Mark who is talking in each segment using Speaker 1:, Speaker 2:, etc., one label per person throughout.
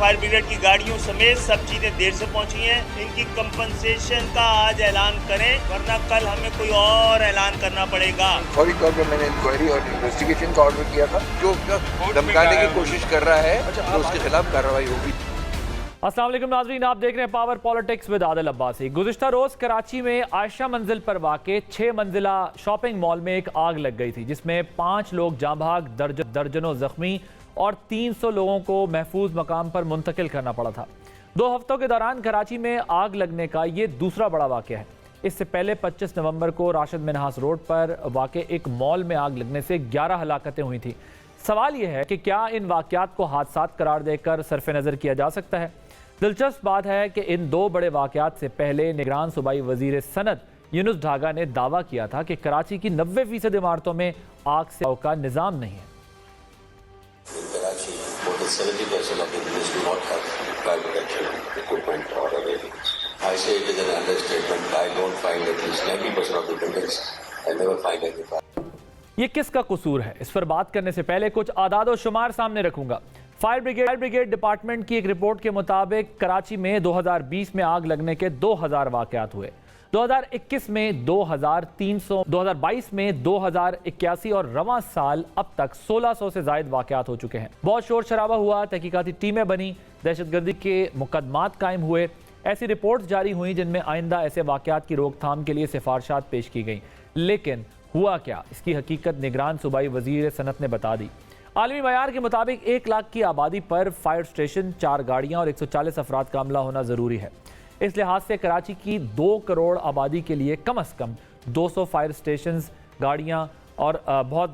Speaker 1: Fire brigade की गाड़ियों समेत सब चीजें देर से पहुंची हैं। इनकी कंपनसेशन का आज ऐलान करें, वरना कल हमें कोई और ऐलान करना पड़ेगा।
Speaker 2: फौरी तौर पर मैंने इंक्वायरी और इन्वेस्टिगेशन का ऑर्डर किया था। जो धमकाने की कोशिश कर रहा है तो उसके खिलाफ कार्रवाई होगी।
Speaker 3: अस्सलाम वालेकुम नाज़रीन, आप देख रहे हैं power politics with Adil Abbasi. गुज़िश्ता रोज़ कराची में आयशा मंजिल पर वाक़े 6 मंजिला शॉपिंग मॉल में एक आग लग गई थी, जिसमें 5 लोग जाँ भाग, दर्जनों जख्मी और 300 लोगों को महफूज मकाम पर मुंतकिल करना पड़ा था। 2 हफ्तों के दौरान कराची में आग लगने का ये दूसरा बड़ा वाक़या है। इससे पहले 25 नवंबर को राशिद मिन्हास रोड पर वाक़े एक मॉल में आग लगने से 11 हलाकतें हुई थी। सवाल यह है कि क्या इन वाक़यात को हादसात करार देकर सरफ नज़र किया जा सकता है? दिलचस्प बात है कि इन 2 बड़े वाक़यात से पहले निगरान सूबाई वज़ीर सनत यूनुस ढागा ने दावा किया था कि कराची की 90% इमारतों में आग से बचाव का निज़ाम नहीं है। ये किसका कसूर है? इस पर बात करने से पहले कुछ आदाद और शुमार सामने रखूंगा। फायर ब्रिगेड डिपार्टमेंट की एक रिपोर्ट के मुताबिक कराची में 2020 में आग लगने के 2000 वाकयात हुए। 2021 में 2300, 2022 में 2081 और रवां साल अब तक 1600 से ज्यादा वाकयात हो चुके हैं। बहुत शोर शराबा हुआ, तहकीकाती टीमें बनी, दहशतगर्दी के मुकदमात कायम हुए, ऐसी रिपोर्ट्स जारी हुई जिनमें आइंदा ऐसे वाकयात की रोकथाम के लिए सिफारिशात पेश की गई। लेकिन हुआ क्या, इसकी हकीकत निगरान सूबाई वजीर सनत ने बता दी। आलमी मयार के मुताबिक 1 लाख की आबादी पर फायर स्टेशन, 4 गाड़ियां और 140 अफराद का अमला होना ज़रूरी है। इस लिहाज से कराची की 2 करोड़ आबादी के लिए कम अज़ कम 200 फायर स्टेशन, गाड़ियां और बहुत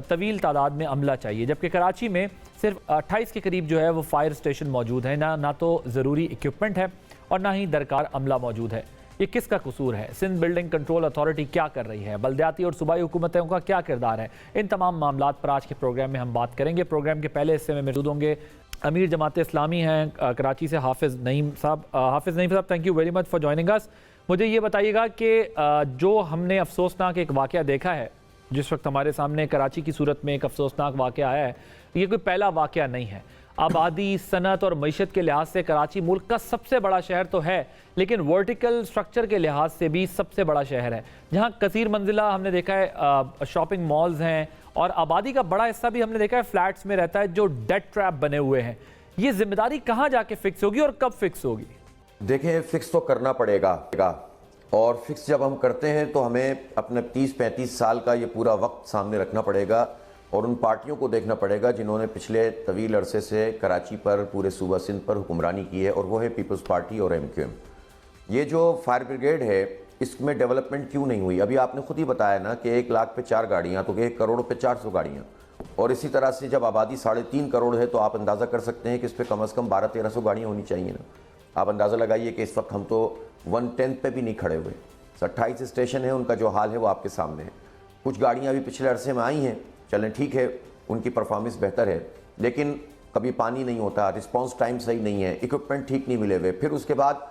Speaker 3: तवील तादाद में अमला चाहिए, जबकि कराची में सिर्फ 28 के करीब जो है वो फायर स्टेशन मौजूद है। ना तो ज़रूरी इक्विपमेंट है और ना ही दरकार अमला मौजूद है। ये किसका कसूर है? सिंध बिल्डिंग कंट्रोल अथॉरिटी क्या कर रही है? बल्दियाती और सूबाई हुकूमतों का क्या किरदार है? इन तमाम मामलात पर आज के प्रोग्राम में हम बात करेंगे। प्रोग्राम के पहले हिस्से में मौजूद होंगे अमीर जमात इस्लामी हैं कराची से हाफिज़ नईम साहब। हाफिज़ नईम साहब, thank you very much for joining us. मुझे ये बताइएगा कि जो हमने अफसोसनाक एक वाक़या देखा है, जिस वक्त हमारे सामने कराची की सूरत में एक अफसोसनाक वाक़या आया है, ये कोई पहला वाक़या नहीं है। आबादी, सनत और मईशत के लिहाज से कराची मुल्क का सबसे बड़ा शहर तो है, लेकिन वर्टिकल स्ट्रक्चर के लिहाज से भी सबसे बड़ा शहर है, जहां कसीर मंजिला हमने देखा है शॉपिंग मॉल्स हैं और आबादी का बड़ा हिस्सा भी हमने देखा है फ्लैट्स में रहता है जो डेट ट्रैप बने हुए हैं। ये जिम्मेदारी कहाँ जाके फिक्स होगी और कब फिक्स होगी?
Speaker 4: देखें, फिक्स तो करना पड़ेगा और फिक्स जब हम करते हैं तो हमें अपने 30-35 साल का ये पूरा वक्त सामने रखना पड़ेगा और उन पार्टियों को देखना पड़ेगा जिन्होंने पिछले तवील अरसे से कराची पर, पूरे सूबा सिंध पर हुक्मरानी की है, और वो है पीपल्स पार्टी और MQM। ये जो फायर ब्रिगेड है, इसमें डेवलपमेंट क्यों नहीं हुई? अभी आपने खुद ही बताया ना कि 1 लाख पे 4 गाड़ियाँ, तो 1 करोड़ पे 400 गाड़ियाँ, और इसी तरह से जब आबादी 3.5 करोड़ है तो आप अंदाज़ा कर सकते हैं कि इस पर कम अज़ कम 1200-1300 गाड़ियाँ होनी चाहिए ना। आप अंदाज़ा लगाइए कि इस वक्त हम तो 1/10 पे भी नहीं खड़े हुए। 28 स्टेशन है, उनका जो हाल है वो आपके सामने है। कुछ गाड़ियाँ अभी पिछले अरसे में आई हैं, चलें ठीक है, उनकी परफॉर्मेंस बेहतर है, लेकिन कभी पानी नहीं होता, रिस्पांस टाइम सही नहीं है, इक्विपमेंट ठीक नहीं मिले हुए। फिर उसके बाद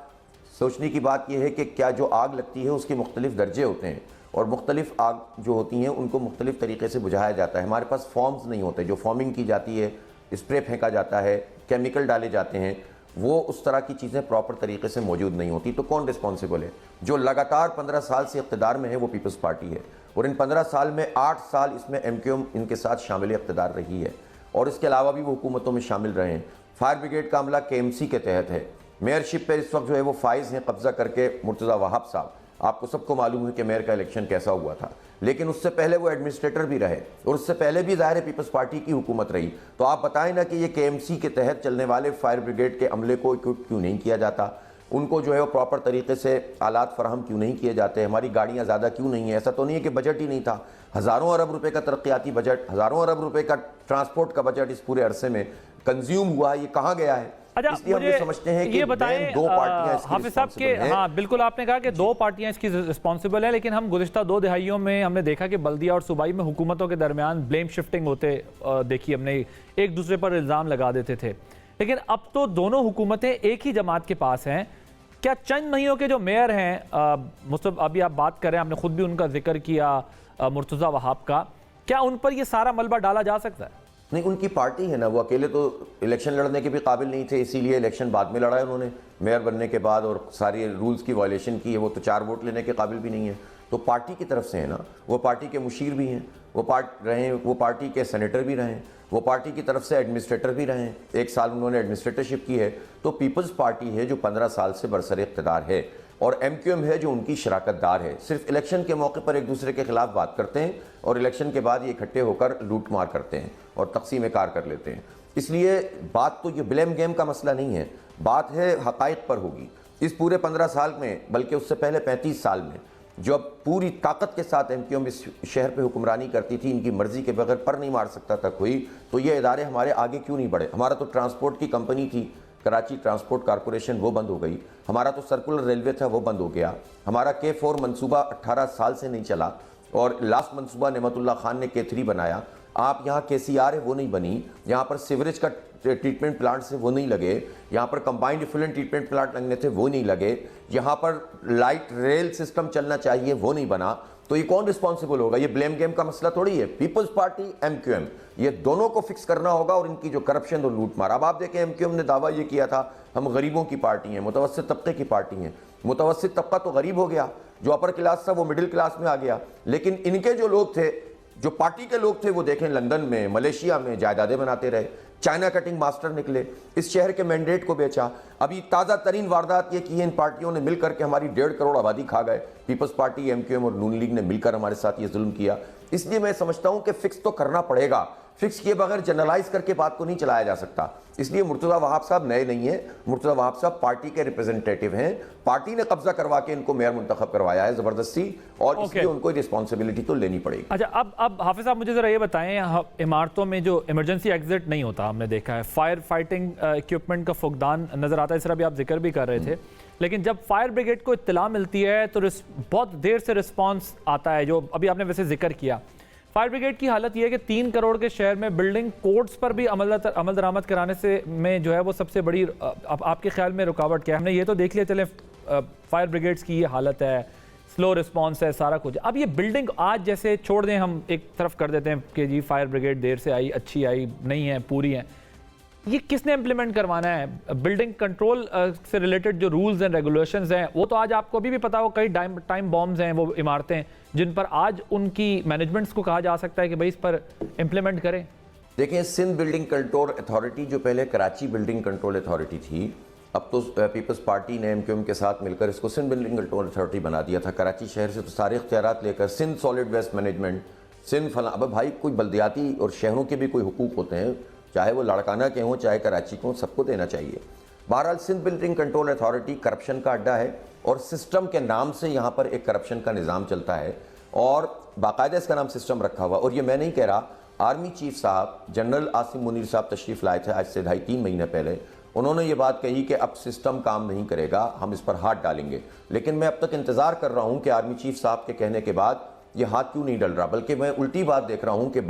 Speaker 4: सोचने की बात यह है कि क्या जो आग लगती है उसके मुख्तलिफ दर्जे होते हैं और मुख्तलिफ आग जो होती हैं उनको मुख्तलिफ तरीके से बुझाया जाता है। हमारे पास फॉर्म्स नहीं होते, जो फॉर्मिंग की जाती है, स्प्रे फेंका जाता है, केमिकल डाले जाते हैं, वो उस तरह की चीज़ें प्रॉपर तरीके से मौजूद नहीं होती। तो कौन रिस्पॉन्सिबल है? जो लगातार 15 साल से इक़्तिदार में है वो पीपल्स पार्टी है, और इन 15 साल में 8 साल इसमें MQM इनके साथ शामिल इक़्तिदार रही है, और इसके अलावा भी वो हुकूमतों में शामिल रहे हैं। फायर ब्रिगेड का अमला KMC के तहत है। मेयरशिप पर इस वक्त जो है वो फाइज हैं कब्जा करके मुर्तज़ा वहाब साहब। आपको सबको मालूम है कि मेयर का इलेक्शन कैसा हुआ था, लेकिन उससे पहले वो एडमिनिस्ट्रेटर भी रहे और उससे पहले भी ज़ाहिर है पीपल्स पार्टी की हुकूमत रही। तो आप बताएं ना कि ये KMC के तहत चलने वाले फायर ब्रिगेड के अमले को क्यों नहीं किया जाता? उनको जो है वो प्रॉपर तरीके से आलात फराहम क्यों नहीं किए जाते? हमारी गाड़ियाँ ज़्यादा क्यों नहीं है? ऐसा तो नहीं है कि बजट ही नहीं था। हज़ारों अरब रुपए का तरक्याती बजट, हज़ारों अरब रुपए का ट्रांसपोर्ट का बजट इस पूरे अरसे में कंज्यूम हुआ, ये कहाँ गया है?
Speaker 3: अच्छा,
Speaker 4: इसलिए हम ये समझते हैं कि
Speaker 3: ये बताएं
Speaker 4: 2 पार्टियां इसकी
Speaker 3: हाफिज साहब के, हाँ बिल्कुल आपने कहा कि 2 पार्टियां इसकी रिस्पॉन्सिबल है, लेकिन हम गुज़िश्ता 2 दिहाइयों में हमने देखा कि बल्दिया और सूबाई में हुकूमतों के दरमियान ब्लेम शिफ्टिंग होते देखी हमने, एक दूसरे पर इल्ज़ाम लगा देते थे। लेकिन अब तो दोनों हुकूमतें एक ही जमात के पास हैं। क्या चंद महीनों के जो मेयर हैं, मुस्तफ़ अभी आप बात करें, आपने खुद भी उनका जिक्र किया मुर्तज़ा वहाब का, क्या उन पर यह सारा मलबा डाला जा सकता है?
Speaker 4: नहीं, उनकी पार्टी है ना, वो अकेले तो इलेक्शन लड़ने के भी काबिल नहीं थे, इसीलिए इलेक्शन बाद में लड़ा है उन्होंने मेयर बनने के बाद, और सारी रूल्स की वायलेशन की है। वो तो 4 वोट लेने के काबिल भी नहीं है, तो पार्टी की तरफ से है ना, वो पार्टी के मुशीर भी हैं, वो पार्टी के सेनेटर भी रहे, वो पार्टी की तरफ से एडमिनिस्ट्रेटर भी रहे, 1 साल उन्होंने एडमिनिस्ट्रेटरशिप की है। तो पीपल्स पार्टी है जो 15 साल से बरसर इक़्तिदार है, और MQM है जो उनकी शराकतदार है। सिर्फ इलेक्शन के मौके पर एक दूसरे के खिलाफ बात करते हैं और इलेक्शन के बाद ये इकट्ठे होकर लूट मार करते हैं और तकसीम कार कर लेते हैं। इसलिए बात तो ये ब्लेम गेम का मसला नहीं है, बात है हक़ाइक़ पर होगी। इस पूरे 15 साल में, बल्कि उससे पहले 35 साल में, जब पूरी ताकत के साथ MQM इस शहर पे हुक्मरानी करती थी, इनकी मर्जी के बगैर पर नहीं मार सकता तक हुई, तो ये इदारे हमारे आगे क्यों नहीं बढ़े? हमारा तो ट्रांसपोर्ट की कंपनी थी, कराची ट्रांसपोर्ट कॉरपोरेशन, वो बंद हो गई। हमारा तो सर्कुलर रेलवे था, वो बंद हो गया। हमारा K4 मंसूबा 18 साल से नहीं चला, और लास्ट मंसूबा नेमतुल्लाह खान ने K3 बनाया। आप यहाँ KCR है, वो नहीं बनी। यहाँ पर सीवरेज का ट्रीटमेंट प्लांट से वो नहीं लगे, यहाँ पर कंबाइंड इफ्लुएंट ट्रीटमेंट प्लांट लगने थे, वो नहीं लगे, यहाँ पर लाइट रेल सिस्टम चलना चाहिए, वो नहीं बना। तो ये कौन रिस्पॉन्सिबल होगा? ये ब्लेम गेम का मसला थोड़ी है। पीपल्स पार्टी, MQM, ये दोनों को फिक्स करना होगा, और इनकी जो करप्शन और लूट मार। अब आप देखें, MQM ने दावा ये किया था हम गरीबों की पार्टी हैं, मुतवस्सित तबके की पार्टी हैं। मुतवस्सित तबका तो गरीब हो गया, जो अपर क्लास था वो मिडिल क्लास में आ गया। लेकिन इनके जो लोग थे, जो पार्टी के लोग थे, वो देखें लंदन में, मलेशिया में जायदादें बनाते रहे, चाइना कटिंग मास्टर निकले, इस शहर के मैंडेट को बेचा। अभी ताज़ा तरीन वारदात ये की है, इन पार्टियों ने मिलकर के हमारी 1.5 करोड़ आबादी खा गए। पीपल्स पार्टी, MQM और नून लीग ने मिलकर हमारे साथ ये जुल्म किया। इसलिए मैं समझता हूं कि फिक्स तो करना पड़ेगा, फिक्स किए बगैर जनरलाइज करके बात को नहीं चलाया जा सकता। इसलिए मुर्तज़ा वहाब साहब नए नहीं है, मुर्तज़ा वहाब साहब पार्टी के रिप्रेजेंटेटिव हैं। पार्टी ने कब्जा करवा के इनको मेयर मुंतखब करवाया है जबरदस्ती, और इसलिए उनको रिस्पॉन्सिबिलिटी तो लेनी पड़ेगी।
Speaker 3: अच्छा, अब हाफिज साहब मुझे जरा ये बताएं, इमारतों में जो इमरजेंसी एग्जिट नहीं होता, हमने देखा है फायर फाइटिंग इक्विपमेंट का फुकदान नजर आता है, इस तरह भी आप जिक्र भी कर रहे थे। लेकिन जब फायर ब्रिगेड को इत्तला मिलती है तो बहुत देर से रिस्पॉन्स आता है, जो अभी आपने वैसे जिक्र किया। फायर ब्रिगेड की हालत यह है कि 3 करोड़ के शहर में बिल्डिंग कोड्स पर भी अमल दरामद कराने से में जो है वो सबसे बड़ी आपके ख्याल में रुकावट क्या है? हमने ये तो देख लिया, चले फायर ब्रिगेड्स की ये हालत है, स्लो रिस्पांस है, सारा कुछ। अब ये बिल्डिंग आज जैसे छोड़ दें, हम एक तरफ कर देते हैं कि जी फायर ब्रिगेड देर से आई, अच्छी आई नहीं है, पूरी है, ये किसने इम्प्लीमेंट करवाना है? बिल्डिंग कंट्रोल से रिलेटेड जो रूल्स एंड रेगुलेशंस हैं, वो तो आज आपको अभी भी पता हो, कई टाइम बॉम्ब्स हैं, वो इमारतें जिन पर आज उनकी मैनेजमेंट्स को कहा जा सकता है कि भाई इस पर इम्प्लीमेंट करें।
Speaker 4: देखिए, सिंध बिल्डिंग कंट्रोल अथॉरिटी जो पहले कराची बिल्डिंग कंट्रोल अथॉरिटी थी, अब तो पीपल्स पार्टी ने MQM के साथ मिलकर इसको सिंध बिल्डिंग कंट्रोल अथॉरिटी बना दिया था। कराची शहर से तो सारे इख्तियारात लेकर Sindh solid waste management, Sindh फला। अब भाई कोई बल्दियाती और शहरों के भी कोई हुकूक होते हैं, चाहे वो लाड़काना के हों चाहे कराची के हों, सबको देना चाहिए। बहरहाल Sindh building control authority corruption का अड्डा है, और सिस्टम के नाम से यहाँ पर एक करप्शन का निज़ाम चलता है, और बाकायदा इसका नाम सिस्टम रखा हुआ। और ये मैं नहीं कह रहा, आर्मी चीफ साहब जनरल आसिम मुनीर साहब तशरीफ़ लाए थे आज से 2.5-3 महीने पहले। उन्होंने ये बात कही कि अब सिस्टम काम नहीं करेगा, हम इस पर हाथ डालेंगे। लेकिन मैं अब तक इंतज़ार कर रहा हूँ कि आर्मी चीफ साहब के कहने के बाद ये हाथ क्यों नहीं डल रहा, बल्कि मैं उल्टी बात देख रहा हूँ कि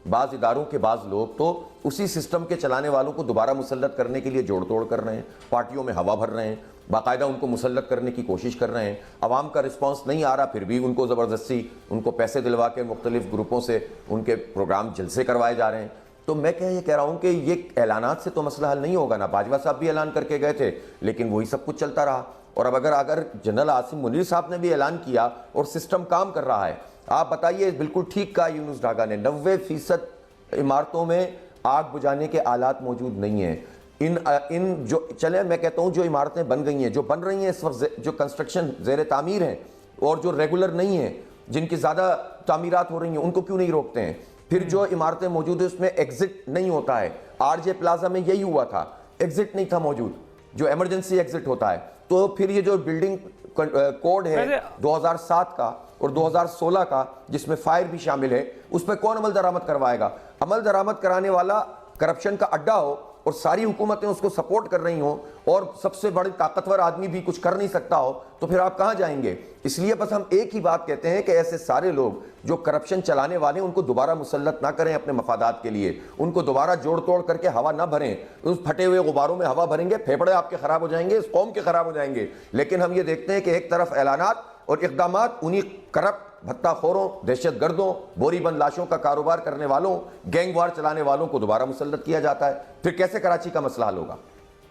Speaker 4: बाज़ इदारों के बाज़ लोग तो उसी सिस्टम के चलाने वालों को दोबारा मुसल्लत करने के लिए जोड़ तोड़ कर रहे हैं, पार्टियों में हवा भर रहे हैं, बाकायदा उनको मुसल्लत करने की कोशिश कर रहे हैं। अवाम का रिस्पांस नहीं आ रहा, फिर भी उनको ज़बरदस्ती उनको पैसे दिलवा के मुख्तलिफ ग्रुपों से उनके प्रोग्राम जलसे करवाए जा रहे हैं। तो मैं ये कह रहा हूँ कि ये ऐलानात से तो मसला हल नहीं होगा ना। बाजवा साहब भी ऐलान करके गए थे, लेकिन वही सब कुछ चलता रहा। और अब अगर जनरल आसिम मुनीर साहब ने भी ऐलान किया और सिस्टम काम कर रहा है, आप बताइए, बिल्कुल ठीक कहा यूनुस ढागा ने, 90% इमारतों में आग बुझाने के आलात मौजूद नहीं हैं। इन जो चले, मैं कहता हूँ जो इमारतें बन गई हैं, जो बन रही हैं इस वक्त, जो कंस्ट्रक्शन ज़ेर तामीर हैं और जो रेगुलर नहीं हैं, जिनकी ज़्यादा तामीरात हो रही हैं, उनको क्यों नहीं रोकते हैं? फिर जो इमारतें मौजूद है उसमें एग्जिट नहीं होता है। RJ प्लाजा में यही हुआ था, एग्जिट नहीं था मौजूद, जो इमरजेंसी एग्जिट होता है। तो फिर ये जो बिल्डिंग कोड है 2007 का और 2016 का, जिसमें फायर भी शामिल है, उस पर कौन अमल दरामद करवाएगा? अमल दरामद कराने वाला करप्शन का अड्डा हो और सारी हुकूमतें उसको सपोर्ट कर रही हों, और सबसे बड़ी ताकतवर आदमी भी कुछ कर नहीं सकता हो, तो फिर आप कहां जाएंगे? इसलिए बस हम एक ही बात कहते हैं कि ऐसे सारे लोग जो करप्शन चलाने वाले हैं, उनको दोबारा मुसल्लत ना करें अपने मफादात के लिए, उनको दोबारा जोड़ तोड़ करके हवा ना भरें। उस फटे हुए गुब्बारों में हवा भरेंगे, फेफड़े आपके खराब हो जाएंगे, इस कौम के खराब हो जाएंगे। लेकिन हम ये देखते हैं कि एक तरफ ऐलानात और इक़दामात उन्हीं करप्ट भत्ताखोरों, दहशतगर्दों, बोरीबंद लाशों का कारोबार करने वालों, गैंग वार चलाने वालों को दोबारा मुसल्लत किया जाता है। फिर कैसे कराची का मसला हल होगा?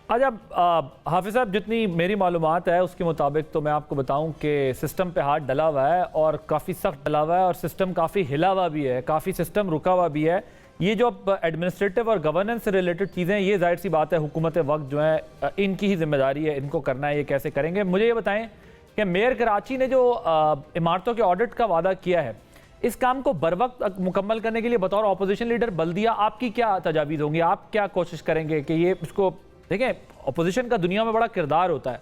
Speaker 3: अच्छा हाफिज साहब, जितनी मेरी मालूमात है उसके मुताबिक तो मैं आपको बताऊं कि सिस्टम पे हाथ डला हुआ है और काफ़ी सख्त डला हुआ है और सिस्टम काफ़ी हिला हुआ भी है, काफ़ी सिस्टम रुका हुआ भी है। ये जो एडमिनिस्ट्रेटिव और गवर्नेंस से रिलेटेड चीज़ें, ये जाहिर सी बात है हुकूमत वक्त जो है इनकी ही जिम्मेदारी है, इनको करना है। ये कैसे करेंगे? मुझे ये बताएं कि मेयर कराची ने जो इमारतों के ऑडिट का वादा किया है, इस काम को बर वक्त मुकम्मल करने के लिए बतौर अपोजिशन लीडर बल्दिया आपकी क्या तजावीज़ होंगी? आप क्या कोशिश करेंगे कि ये इसको देखें? अपोजिशन का दुनिया में बड़ा किरदार होता है,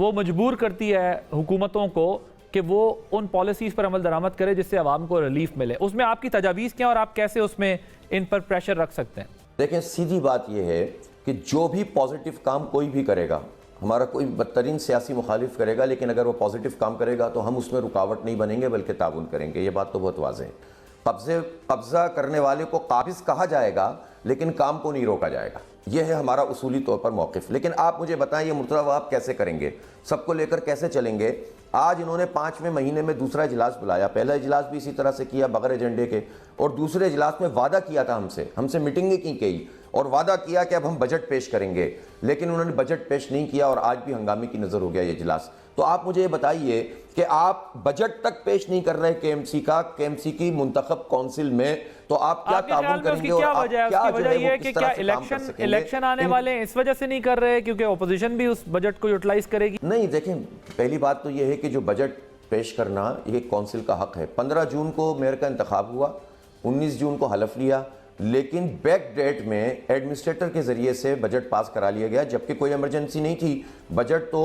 Speaker 3: वो मजबूर करती है हुकूमतों को कि वो उन पॉलिसीज़ पर अमल दरामद करे जिससे आवाम को रिलीफ मिले। उसमें आपकी तजावीज़ क्या और आप कैसे उसमें इन पर प्रेशर रख सकते हैं?
Speaker 4: देखें, सीधी बात यह है कि जो भी पॉजिटिव काम कोई भी करेगा, हमारा कोई बदतरीन सियासी मुखालिफ करेगा, लेकिन अगर वो पॉजिटिव काम करेगा तो हम उसमें रुकावट नहीं बनेंगे बल्कि ताउन करेंगे। ये बात तो बहुत वाज़ेह है। कब्जा करने वाले को काबिज कहा जाएगा लेकिन काम को नहीं रोका जाएगा। यह है हमारा उसूली तौर पर मौक़िफ़। लेकिन आप मुझे बताएं, ये मुर्तज़ा आप कैसे करेंगे? सबको लेकर कैसे चलेंगे? आज इन्होंने 5वें महीने में दूसरा इजलास बुलाया, पहला इजलास भी इसी तरह से किया बगैर एजेंडे के, और दूसरे इजलास में वादा किया था हमसे मीटिंगें की और वादा किया कि अब हम बजट पेश करेंगे, लेकिन उन्होंने बजट पेश नहीं किया और आज भी हंगामे की नज़र हो गया ये इजलास। तो आप मुझे ये बताइए कि आप बजट तक पेश नहीं कर रहे केएमसी की मुंतखब काउंसिल में, तो आप क्या ताउन करेंगे? और आप क्या
Speaker 3: वजह ये है कि क्या इलेक्शन आने वाले हैं इस वजह से नहीं कर रहे क्योंकि अपोजिशन भी उस बजट को यूटिलाइज करेगी?
Speaker 4: नहीं, देखें, पहली बात तो ये है कि जो बजट पेश करना ये काउंसिल का हक है। 15 जून को मेयर का इंतखाब हुआ, 19 जून को हलफ लिया, लेकिन बैक डेट में एडमिनिस्ट्रेटर के जरिए से बजट पास करा लिया गया, जबकि कोई इमरजेंसी नहीं थी। बजट तो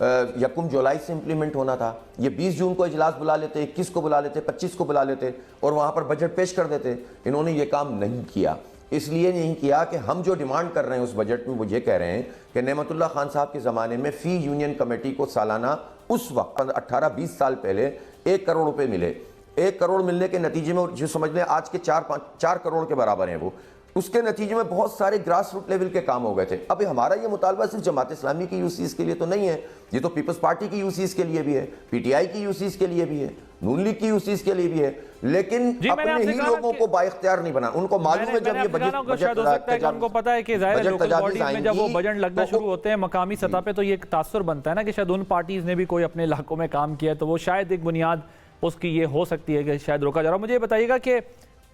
Speaker 4: 1 जुलाई से इंप्लीमेंट होना था। ये 20 जून को इजलास बुला लेते, 21 को बुला लेते, 25 को बुला लेते और वहाँ पर बजट पेश कर देते। इन्होंने ये काम नहीं किया। इसलिए नहीं किया कि हम जो डिमांड कर रहे हैं उस बजट में, वो ये कह रहे हैं कि नेमतुल्लाह खान साहब के ज़माने में फ़ी यूनियन कमेटी को सालाना उस वक्त 18-20 साल पहले 1 करोड़ रुपये मिले। 1 करोड़ मिलने के नतीजे में जो समझ लें आज के 4 करोड़ के बराबर हैं वो, उसके नतीजे में बहुत सारे ग्रास रूट लेवल के काम हो गए थे। अभी हमारा ये मुतालबा सिर्फ जमात इस्लामी की यूसीज के लिए तो नहीं है, ये तो पीपल्स पार्टी की यूसीज के लिए भी है, पीटीआई की यूसीज के लिए भी है, नून लीग की यूसीज के लिए भी है, लेकिन अपने ही लोगों को बाइख्तियार नहीं बना। उनको मालूम है जब ये बजट
Speaker 3: उनको पता है कि ज़ाहिर लोकल बॉडीज में जब वो बजट लगना शुरू होते हैं मकामी सतह पे, तो ये एक तासुर बनता है ना कि शायद उन पार्टीज ने भी कोई अपने इलाकों में काम किया, तो वो शायद एक बुनियाद उसकी ये हो सकती है कि शायद रोका जा रहा। मुझे बताइएगा कि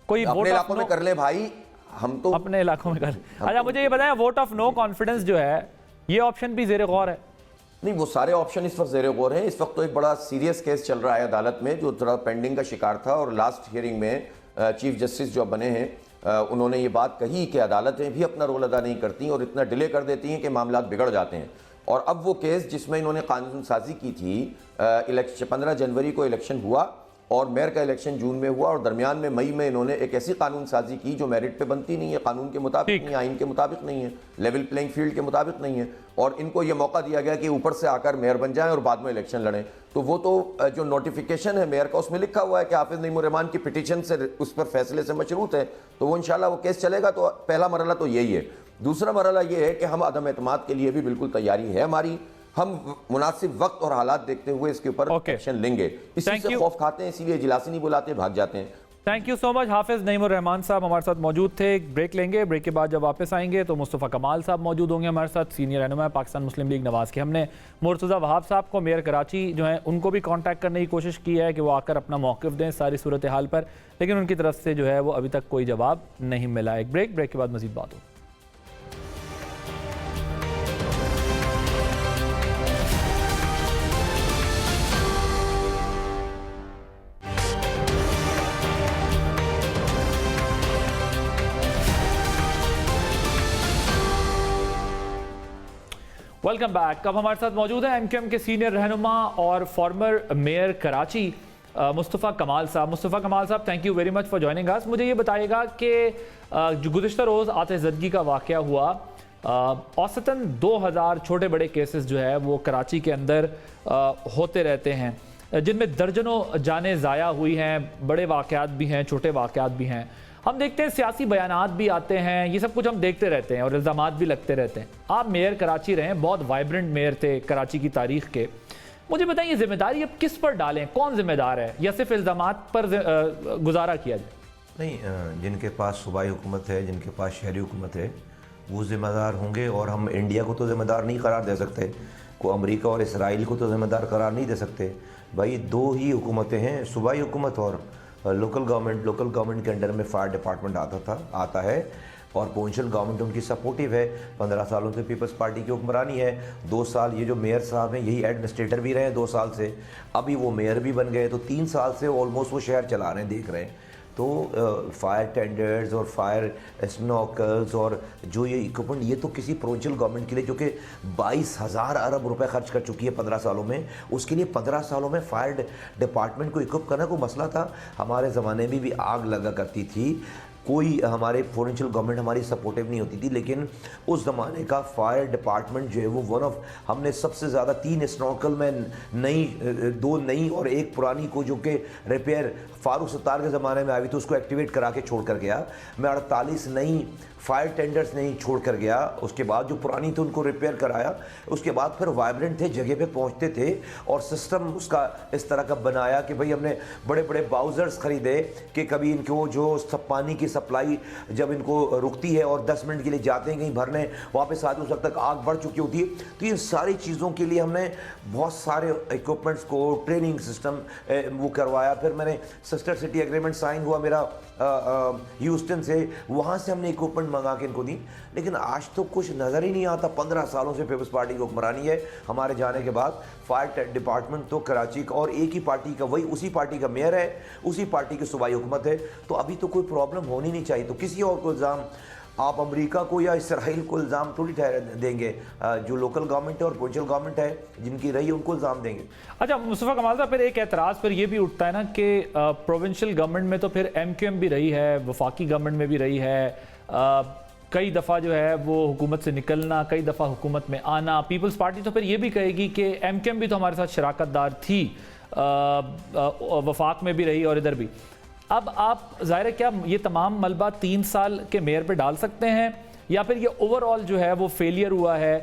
Speaker 3: कोई
Speaker 4: अपने इलाकों में कर ले भाई, हम तो
Speaker 3: अपने इलाकों में कर। अच्छा, मुझे ये बताएं, वोट ऑफ नो कॉन्फिडेंस जो है ये ऑप्शन भी ज़ेरे गौर है?
Speaker 4: नहीं, वो सारे ऑप्शन इस वक्त ज़ेरे गौर हैं। इस वक्त तो एक बड़ा सीरियस केस चल रहा है अदालत में जो थोड़ा पेंडिंग का शिकार था, और लास्ट हियरिंग में चीफ जस्टिस जो बने हैं उन्होंने ये बात कही कि अदालतें भी अपना रोल अदा नहीं करती और इतना डिले कर देती हैं कि मामला बिगड़ जाते हैं। और अब वो केस जिसमें इन्होंने कानून साजी की थी, 15 जनवरी को इलेक्शन हुआ और मेयर का इलेक्शन जून में हुआ, और दरमियान में मई में इन्होंने एक ऐसी कानून साजी की जो मेरिट पे बनती नहीं है, कानून के मुताबिक नहीं है, आइन के मुताबिक नहीं है, लेवल प्लेइंग फील्ड के मुताबिक नहीं है, और इनको ये मौका दिया गया कि ऊपर से आकर मेयर बन जाएं और बाद में इलेक्शन लड़ें। तो वो तो जो नोटिफिकेशन है मेयर का उसमें लिखा हुआ है कि हाफिज नईमुर रहमान की पिटीशन से उस पर फैसले से मशरूत है, तो वो इंशाल्लाह वो केस चलेगा। तो पहला मरहला तो यही है। दूसरा मरहला ये है कि हम अदम एतमाद के लिए भी बिल्कुल तैयारी है हमारी, हम मुनासिब वक्त और हालात देखते हुए इसके ऊपर एक्शन लेंगे। इसी से खौफ खाते हैं, इसीलिए इजलास नहीं बुलाते, भाग जाते हैं।
Speaker 3: Thank you so much. Hafiz Naeemur Rahman साहब हमारे साथ मौजूद थे। एक ब्रेक लेंगे, ब्रेक के बाद जब वापस आएंगे तो मुस्तफ़ा कमाल साहब मौजूद होंगे हमारे साथ, सीनियर रहनुमा पाकिस्तान मुस्लिम लीग नवाज़ के। हमने मुर्तज़ा वहाब साहब को, मेयर कराची जो है, उनको भी कांटेक्ट करने की कोशिश की है कि वो आकर अपना मौक़िफ़ दें सारी सूरत हाल पर, लेकिन उनकी तरफ से जो है वो अभी तक कोई जवाब नहीं मिला। एक ब्रेक के बाद मज़ीद बात हो। Welcome back. अब हमारे साथ मौजूद है एमक्यूएम के सीनियर रहनुमा और फॉर्मर मेयर कराची मुस्तफ़ा कमाल साहब। मुस्तफ़ा कमाल साहब, thank you very much for joining us. मुझे ये बताइएगा कि जो गुज़िश्ता रोज़ आतिशज़दगी का वाक़या हुआ, औसतन 2000 छोटे बड़े केसेस जो है वो कराची के अंदर होते रहते हैं, जिनमें दर्जनों जानें ज़ाया हुई हैं, बड़े वाक़यात भी हैं, छोटे वाक़यात भी हैं। हम देखते हैं सियासी बयानात भी आते हैं, ये सब कुछ हम देखते रहते हैं और इल्ज़ामात भी लगते रहते हैं। आप मेयर कराची रहे हैं, बहुत वाइब्रेंट मेयर थे कराची की तारीख़ के, मुझे बताइए जिम्मेदारी अब किस पर डालें, कौन जिम्मेदार है, या सिर्फ इल्जामात पर गुजारा किया जाए?
Speaker 4: नहीं, जिनके पास सूबाई हुकूमत है, जिनके पास शहरी हुकूमत है, वो ज़िम्मेदार होंगे। और हम इंडिया को तो ज़िम्मेदार नहीं करार दे सकते, को अमेरिका और इसराइल को तो ज़िम्मेदार करार नहीं दे सकते। भाई दो ही हुकूमतें हैं, सूबाई हुकूमत और लोकल गवर्नमेंट। लोकल गवर्नमेंट के अंडर में फायर डिपार्टमेंट आता है और प्रोविंशियल गवर्नमेंट उनकी सपोर्टिव है। 15 सालों से पीपल्स पार्टी की हुक्मरानी है। 2 साल ये जो मेयर साहब हैं यही एडमिनिस्ट्रेटर भी रहे हैं 2 साल से, अभी वो मेयर भी बन गए, तो 3 साल से ऑलमोस्ट वो शहर चला रहे हैं, देख रहे हैं। तो फायर टेंडर्स और फायर स्नॉकर्स और जो ये इक्विपमेंट, ये तो किसी प्रोविंशियल गवर्नमेंट के लिए जो कि 22,000 अरब रुपए खर्च कर चुकी है 15 सालों में, उसके लिए 15 सालों में फायर डिपार्टमेंट को इक्विप करना कोई मसला था? हमारे ज़माने में भी आग लगा करती थी, कोई हमारे प्रोविंशियल गवर्नमेंट हमारी सपोर्टिव नहीं होती थी, लेकिन उस ज़माने का फायर डिपार्टमेंट जो है वो वन ऑफ, हमने सबसे ज़्यादा 3 स्नॉर्कल में नई, 2 नई और 1 पुरानी को जो कि रिपेयर फारूक सत्तार के ज़माने में आई थी उसको एक्टिवेट करा के छोड़ कर गया। मैं 48 नई फायर टेंडर्स नहीं छोड़ कर गया, उसके बाद जो पुरानी थी उनको रिपेयर कराया, उसके बाद फिर वाइब्रेंट थे, जगह पे पहुंचते थे और सिस्टम उसका इस तरह का बनाया कि भाई हमने बड़े बड़े बाउजर्स खरीदे कि कभी इनको जो पानी की सप्लाई जब इनको रुकती है और 10 मिनट के लिए जाते हैं कहीं भरने, वापस आते उस वक्त तक आग बढ़ चुकी होती है। तो इन सारी चीज़ों के लिए हमने बहुत सारे इक्विपमेंट्स को ट्रेनिंग सिस्टम वो करवाया। फिर मैंने सिस्टर सिटी एग्रीमेंट साइन हुआ मेरा ह्यूस्टन से, वहाँ से हमने इक्विपमेंट मंगा के इनको दी, लेकिन आज तो कुछ नज़र ही नहीं आता। 15 सालों से पीपल्स पार्टी की हुक्मरानी है, हमारे जाने के बाद फायर डिपार्टमेंट तो कराची का और एक ही पार्टी का, वही उसी पार्टी का मेयर है, उसी पार्टी की सूबाई हुकूमत है, तो अभी तो कोई प्रॉब्लम होनी नहीं चाहिए। तो किसी और को इल्ज़ाम आप अमेरिका को या इसराइल को इल्ज़ाम थोड़ी ठहरा देंगे, जो लोकल गवर्नमेंट है और प्रोविंशियल गवर्नमेंट है जिनकी रही है उनको इल्ज़ाम देंगे। अच्छा
Speaker 3: मुस्तफ़ा कमाल साहब, फिर एक एतराज़ फिर ये भी उठता है ना कि प्रोविंशियल गवर्नमेंट में तो फिर MQM भी रही है, वफाकी गवर्नमेंट में भी रही है, कई दफ़ा जो है वो हुकूमत से निकलना, कई दफ़ा हुकूमत में आना। पीपल्स पार्टी तो फिर ये भी कहेगी कि MQM भी तो हमारे साथ शराकतदार थी, वफाक में भी रही और इधर भी। अब आप ज़ाहिर है क्या ये तमाम मलबा 3 साल के मेयर पे डाल सकते हैं, या फिर ये ओवरऑल जो है वो फेलियर हुआ है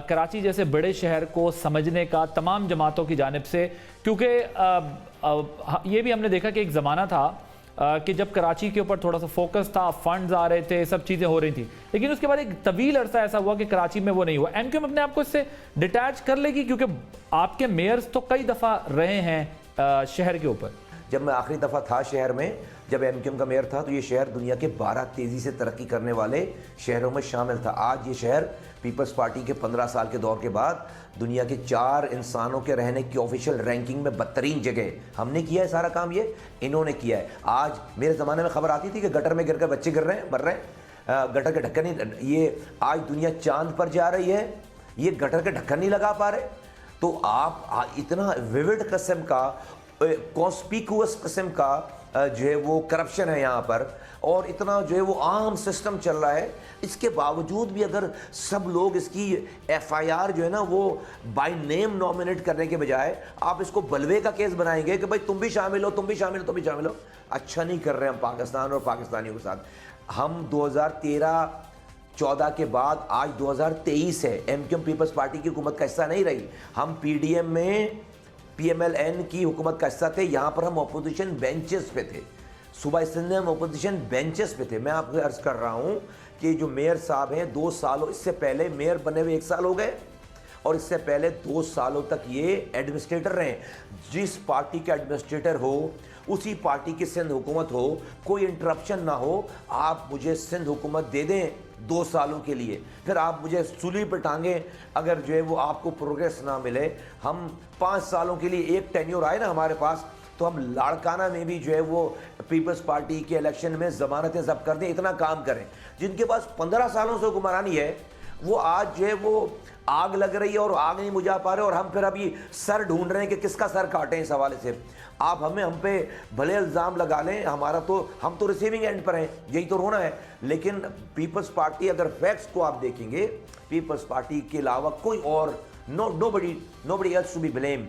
Speaker 3: कराची जैसे बड़े शहर को समझने का तमाम जमातों की जानिब से? क्योंकि ये भी हमने देखा कि एक ज़माना था कि जब कराची के ऊपर थोड़ा सा फोकस था, फंड्स आ रहे थे, सब चीज़ें हो रही थी, लेकिन उसके बाद एक तवील अरसा ऐसा हुआ कि कराची में वो नहीं हुआ। MQM अपने आप को इससे डिटैच कर लेगी, क्योंकि आपके मेयर्स तो कई दफ़ा रहे हैं शहर के ऊपर।
Speaker 4: जब मैं आखिरी दफ़ा था शहर में, जब MQM का मेयर था, तो ये शहर दुनिया के 12 तेज़ी से तरक्की करने वाले शहरों में शामिल था। आज ये शहर पीपल्स पार्टी के 15 साल के दौर के बाद दुनिया के 4 इंसानों के रहने की ऑफिशियल रैंकिंग में 12वीं जगह। हमने किया है सारा काम, ये इन्होंने किया है। आज मेरे ज़माने में खबर आती थी कि गटर में गिरकर बच्चे गिर रहे हैं, मर रहे हैं, गटर के ढक्कन नहीं, ये आज दुनिया चांद पर जा रही है, ये गटर के ढक्कन नहीं लगा पा रहे। तो आप इतना विविड किस्म का, कॉन्स्पिक्यूअस किस्म का जो है वो करप्शन है यहाँ पर, और इतना जो है वो आम सिस्टम चल रहा है, इसके बावजूद भी अगर सब लोग इसकी FIR जो है ना वो बाय नेम नॉमिनेट करने के बजाय आप इसको बलवे का केस बनाएंगे कि भाई तुम भी शामिल हो, तुम भी शामिल हो, तुम भी शामिल हो। अच्छा नहीं कर रहे हम पाकिस्तान और पाकिस्तानियों के साथ। हम 2013-14 के बाद आज 2023 है, MQM पीपल्स पार्टी की हुकूमत का हिस्सा नहीं रही। हम PDM में PMLN की हुकूमत का हिस्सा थे, यहाँ पर हम अपोजिशन बेंचेस पे थे, सूबा सिंध में हम अपोजिशन बेंचेस पे थे। मैं आपको अर्ज कर रहा हूँ कि जो मेयर साहब हैं 2 सालों, इससे पहले मेयर बने हुए 1 साल हो गए और इससे पहले 2 सालों तक ये एडमिनिस्ट्रेटर रहे। जिस पार्टी के एडमिनिस्ट्रेटर हो उसी पार्टी की सिंध हुकूमत हो, कोई इंटरप्शन ना हो, आप मुझे सिंध हुकूमत दे दें 2 सालों के लिए, फिर आप मुझे सूली पर टांगें अगर जो है वो आपको प्रोग्रेस ना मिले। हम 5 सालों के लिए एक टेन्योर आए ना हमारे पास, तो हम लाड़काना में भी जो है वो पीपल्स पार्टी के इलेक्शन में ज़मानतें जब्त कर दें, इतना काम करें। जिनके पास 15 सालों से हुक्मरानी है वो आज जो है वो आग लग रही है और आग नहीं बुझा पा रहे, और हम फिर अभी सर ढूंढ रहे हैं कि किसका सर काटें। इस हवाले से आप हम पे भले इल्ज़ाम लगा लें, हमारा तो, हम तो रिसीविंग एंड पर हैं, यही तो रोना है। लेकिन पीपल्स पार्टी, अगर फैक्ट्स को आप देखेंगे, पीपल्स पार्टी के अलावा कोई और nobody else to be blame.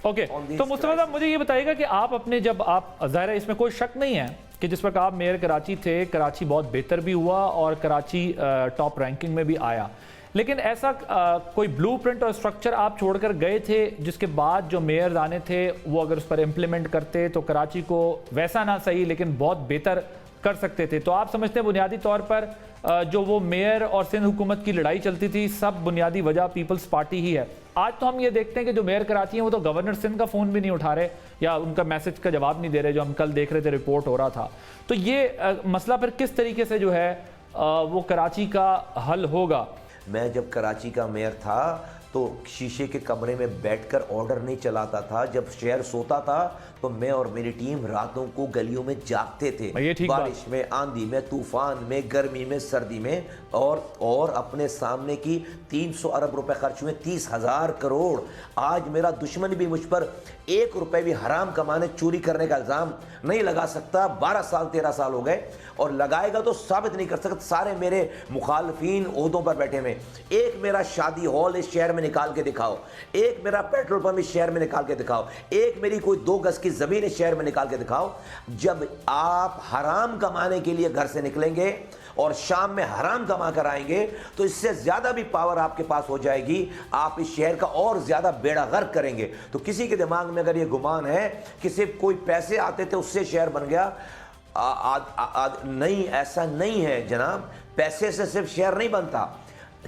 Speaker 3: Okay, तो मुस्तफा साहब मुझे ये बताइएगा कि आप अपने, जब आप, ज़ाहिर है इसमें कोई शक नहीं है कि जिस वक्त आप मेयर कराची थे, कराची बहुत बेहतर भी हुआ और कराची टॉप रैंकिंग में भी आया, लेकिन ऐसा कोई ब्लूप्रिंट और स्ट्रक्चर आप छोड़कर गए थे जिसके बाद जो मेयर आने थे वो अगर उस पर इम्प्लीमेंट करते तो कराची को वैसा ना सही लेकिन बहुत बेहतर कर सकते थे? तो आप समझते हैं बुनियादी तौर पर जो वो मेयर और सिंध हुकूमत की लड़ाई चलती थी सब बुनियादी वजह पीपल्स पार्टी ही है? आज तो हम ये देखते हैं कि जो मेयर कराची हैं वो तो गवर्नर सिंध का फ़ोन भी नहीं उठा रहे या उनका मैसेज का जवाब नहीं दे रहे, जो हम कल देख रहे थे रिपोर्ट हो रहा था। तो ये मसला फिर किस तरीके से जो है वो कराची का हल होगा?
Speaker 5: मैं जब कराची का मेयर था तो शीशे के कमरे में बैठकर ऑर्डर नहीं चलाता था। जब शहर सोता था तो मैं और मेरी टीम रातों को गलियों में जागते थे, बारिश में, आंधी में, तूफान में, गर्मी में, सर्दी में, और अपने सामने की 300 अरब रुपए खर्च हुए, 30,000 करोड़। आज मेरा दुश्मन भी मुझ पर 1 रुपए भी हराम कमाने, चोरी करने का इल्ज़ाम नहीं लगा सकता। 12 साल 13 साल हो गए, और लगाएगा तो साबित नहीं कर सकता। सारे मेरे मुखालफीन ओहदों पर बैठे में, एक मेरा शादी हॉल इस शहर में निकाल के दिखाओ, एक मेरा पेट्रोल पंप इस शहर में निकाल के दिखाओ, एक मेरी कोई 2 गज की जमीन इस शहर में निकाल के दिखाओ। जब आप हराम कमाने के लिए घर से निकलेंगे और शाम में हराम कमा कर आएंगे तो इससे ज्यादा भी पावर आपके पास हो जाएगी, आप इस शहर का और ज्यादा बेड़ा गर्क करेंगे। तो किसी के दिमाग में अगर ये गुमान है कि सिर्फ कोई पैसे आते थे उससे शहर बन गया, नहीं, ऐसा नहीं है जनाब। पैसे से सिर्फ शहर नहीं बनता,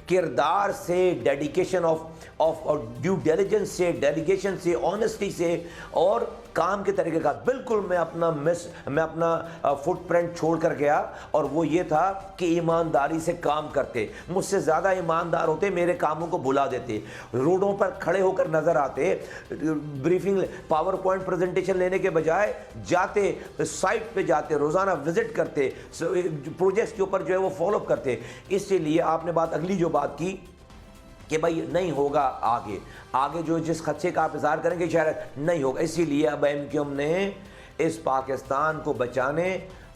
Speaker 5: किरदार से, डेडिकेशन ऑफ ड्यू डिलिजेंस से, डेलीगेशन से, ऑनेस्टी से और काम के तरीके का। बिल्कुल मैं अपना फुटप्रिंट छोड़ कर गया, और वो ये था कि ईमानदारी से काम करते। मुझसे ज़्यादा ईमानदार होते, मेरे कामों को भुला देते, रोडों पर खड़े होकर नज़र आते, ब्रीफिंग पावर पॉइंट प्रेजेंटेशन लेने के बजाय जाते, साइट पे जाते, रोज़ाना विजिट करते, प्रोजेक्ट्स के ऊपर जो है वो फॉलोअप करते। इसीलिए आपने अगली जो बात की कि भाई नहीं होगा, आगे जो जिस खदशे का आप इज़हार करेंगे शायद नहीं होगा, इसीलिए अब एमक्यूएम ने इस पाकिस्तान को बचाने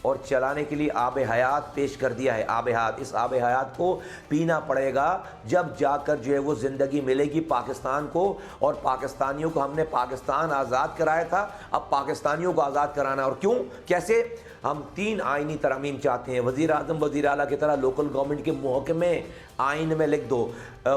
Speaker 5: और चलाने के लिए आब हयात पेश कर दिया है। आब हयात, इस आब हयात को पीना पड़ेगा, जब जाकर जो है वो ज़िंदगी मिलेगी पाकिस्तान को। और पाकिस्तानियों को हमने पाकिस्तान आज़ाद कराया था, अब पाकिस्तानियों को आज़ाद कराना। और क्यों, कैसे? हम 3 आइनी तरमीम चाहते हैं। वज़ीर आज़म वज़ीर आला की तरह लोकल गवर्नमेंट के महकमे आइन में लिख दो,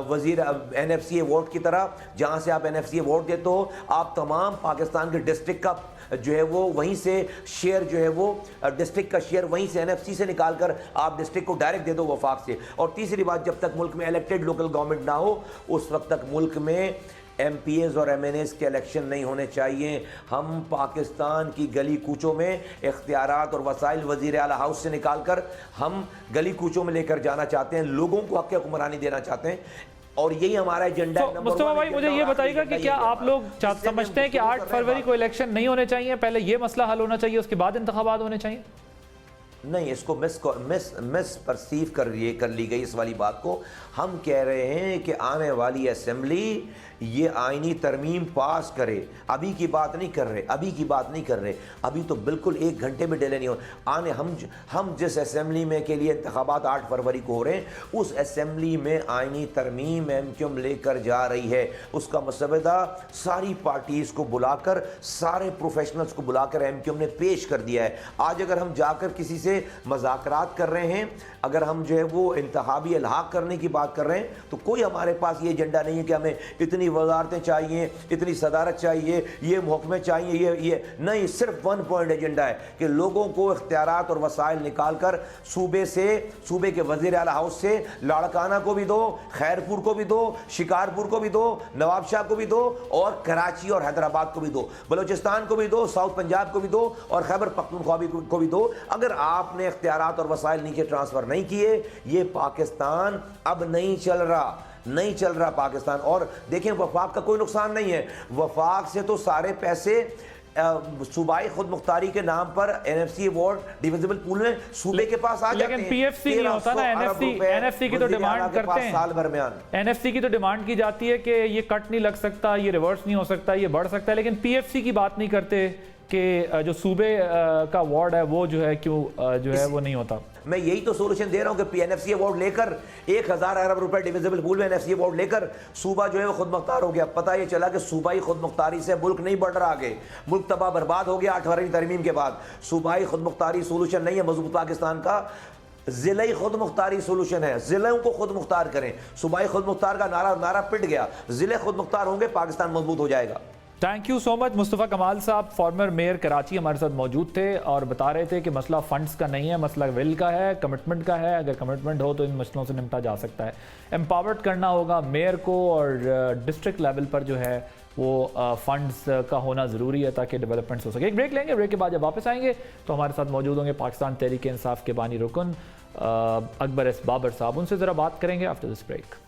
Speaker 5: वज़ीर NFCA वोट की तरह, जहाँ से आप NFCA वोट देते हो, आप तमाम पाकिस्तान के डिस्ट्रिक्ट का जो है वो वहीं से शेयर, जो है वो डिस्ट्रिक्ट का शेयर वहीं से NFC से निकाल कर आप डिस्ट्रिक्ट को डायरेक्ट दे दो वफाक से। और तीसरी बात, जब तक मुल्क में इलेक्टेड लोकल गवर्नमेंट ना हो उस वक्त तक मुल्क में MPAs और MNAs के इलेक्शन नहीं होने चाहिए। हम पाकिस्तान की गली कूचों में इख्तियारात और वसाइल वज़ीर आला हाउस से निकाल कर हम गली कूचों में लेकर जाना चाहते हैं, लोगों को हक़ हुक्मरानी देना चाहते हैं, और यही हमारा एजेंडा है।
Speaker 3: मुस्तफा भाई, मुझे ये बताइएगा कि क्या आप लोग समझते हैं कि 8 फरवरी को इलेक्शन नहीं होने चाहिए, पहले ये मसला हल होना चाहिए, उसके बाद इंतखाबात होने चाहिए?
Speaker 5: नहीं, इसको मिस परसीव कर ली गई इस वाली बात को। हम कह रहे हैं कि आने वाली असेंबली ये आइनी तरमीम पास करे। अभी की बात नहीं कर रहे, अभी तो बिल्कुल 1 घंटे में डिले नहीं हो। हम जिस असेंबली में के लिए इंतखाबात 8 फरवरी को हो रहे हैं, उस असेंबली में आइनी तरमीम एमक्यूएम लेकर जा रही है। उसका मसवदा सारी पार्टीज़ को बुलाकर, सारे प्रोफेशनल्स को बुलाकर एमक्यूएम ने पेश कर दिया है। आज अगर हम जाकर किसी से मज़ाकरात कर रहे हैं, अगर हम जो है वो इंतखाबी इल्हाक करने की बात कर रहे हैं, तो कोई हमारे पास ये एजेंडा नहीं है कि हमें इतनी वजारतें चाहिए, इतनी सदारत चाहिए, ये महकमे चाहिए, ये नहीं। सिर्फ 1 पॉइंट एजेंडा है कि लोगों को इख्तियारात और वसाइल निकाल कर सूबे के वज़ीर आला हाउस से लाड़काना को भी दो, खैरपुर को भी दो, शिकारपुर को भी दो, नवाबशाह को भी दो, और कराची और हैदराबाद को भी दो, बलूचिस्तान को भी दो, साउथ पंजाब को भी दो, और खैबर पख्तूनख्वा को भी दो। अगर आपने इख्तियारात और वसाइल नीचे ट्रांसफ़र नहीं किए, ये पाकिस्तान अब नहीं चल रहा पाकिस्तान। और देखें, वफाक का कोई नुकसान नहीं है, वफाक से तो सारे पैसे सूबाई खुद मुख्तारी के नाम पर NFCA वोट डिविजिबल पूल में सूबे के पास आ जाते हैं।
Speaker 3: लेकिन PFC नहीं होता ना, NFC की तो डिमांड करते हैं
Speaker 5: साल भर में।
Speaker 3: NFC की तो डिमांड की जाती है कि ये कट नहीं लग सकता, ये रिवर्स नहीं हो सकता, ये बढ़ सकता है, लेकिन PFC की बात नहीं करते कि जो सूबे का वार्ड है वो जो है क्यों जो है वो नहीं होता।
Speaker 5: मैं यही तो सोल्यूशन दे रहा हूं कि NFCA वोट लेकर 1000 अरब रुपए डिविजिबल पूल में NFCA वोट लेकर सूबा जो है वो खुद मुख्तार हो गया। पता ये चला कि सूबाई खुद मुख्तारी से मुल्क नहीं बढ़ रहा आगे, मुल्क तबाह बर्बाद हो गया 8 फरवरी तरमीम के बाद। सूबाई खुद मुख्तारी सोल्यूशन नहीं है मजबूत पाकिस्तान का। जिले ही खुद मुख्तारी सोल्यूशन है, जिलों को खुद मुख्तार करें। सूबाई खुद मुख्तार का नारा पिट गया, जिले खुद मुख्तार होंगे, पाकिस्तान मजबूत हो जाएगा।
Speaker 3: Thank you so much. Mustafa कमाल साहब, फॉर्मर मेयर कराची, हमारे साथ मौजूद थे और बता रहे थे कि मसला फंड्स का नहीं है, मसला विल का है, कमिटमेंट का है। अगर कमिटमेंट हो तो इन मसलों से निपटा जा सकता है। एम्पावर्ड करना होगा मेयर को और डिस्ट्रिक्ट लेवल पर जो है वो फंड्स का होना ज़रूरी है ताकि डेवलपमेंट्स हो सके। एक ब्रेक लेंगे, ब्रेक के बाद जब वापस आएंगे तो हमारे साथ मौजूद होंगे पाकिस्तान तहरीक इंसाफ के बानी रुकन अकबर एस बाबर साहब। उनसे ज़रा बात करेंगे after this break.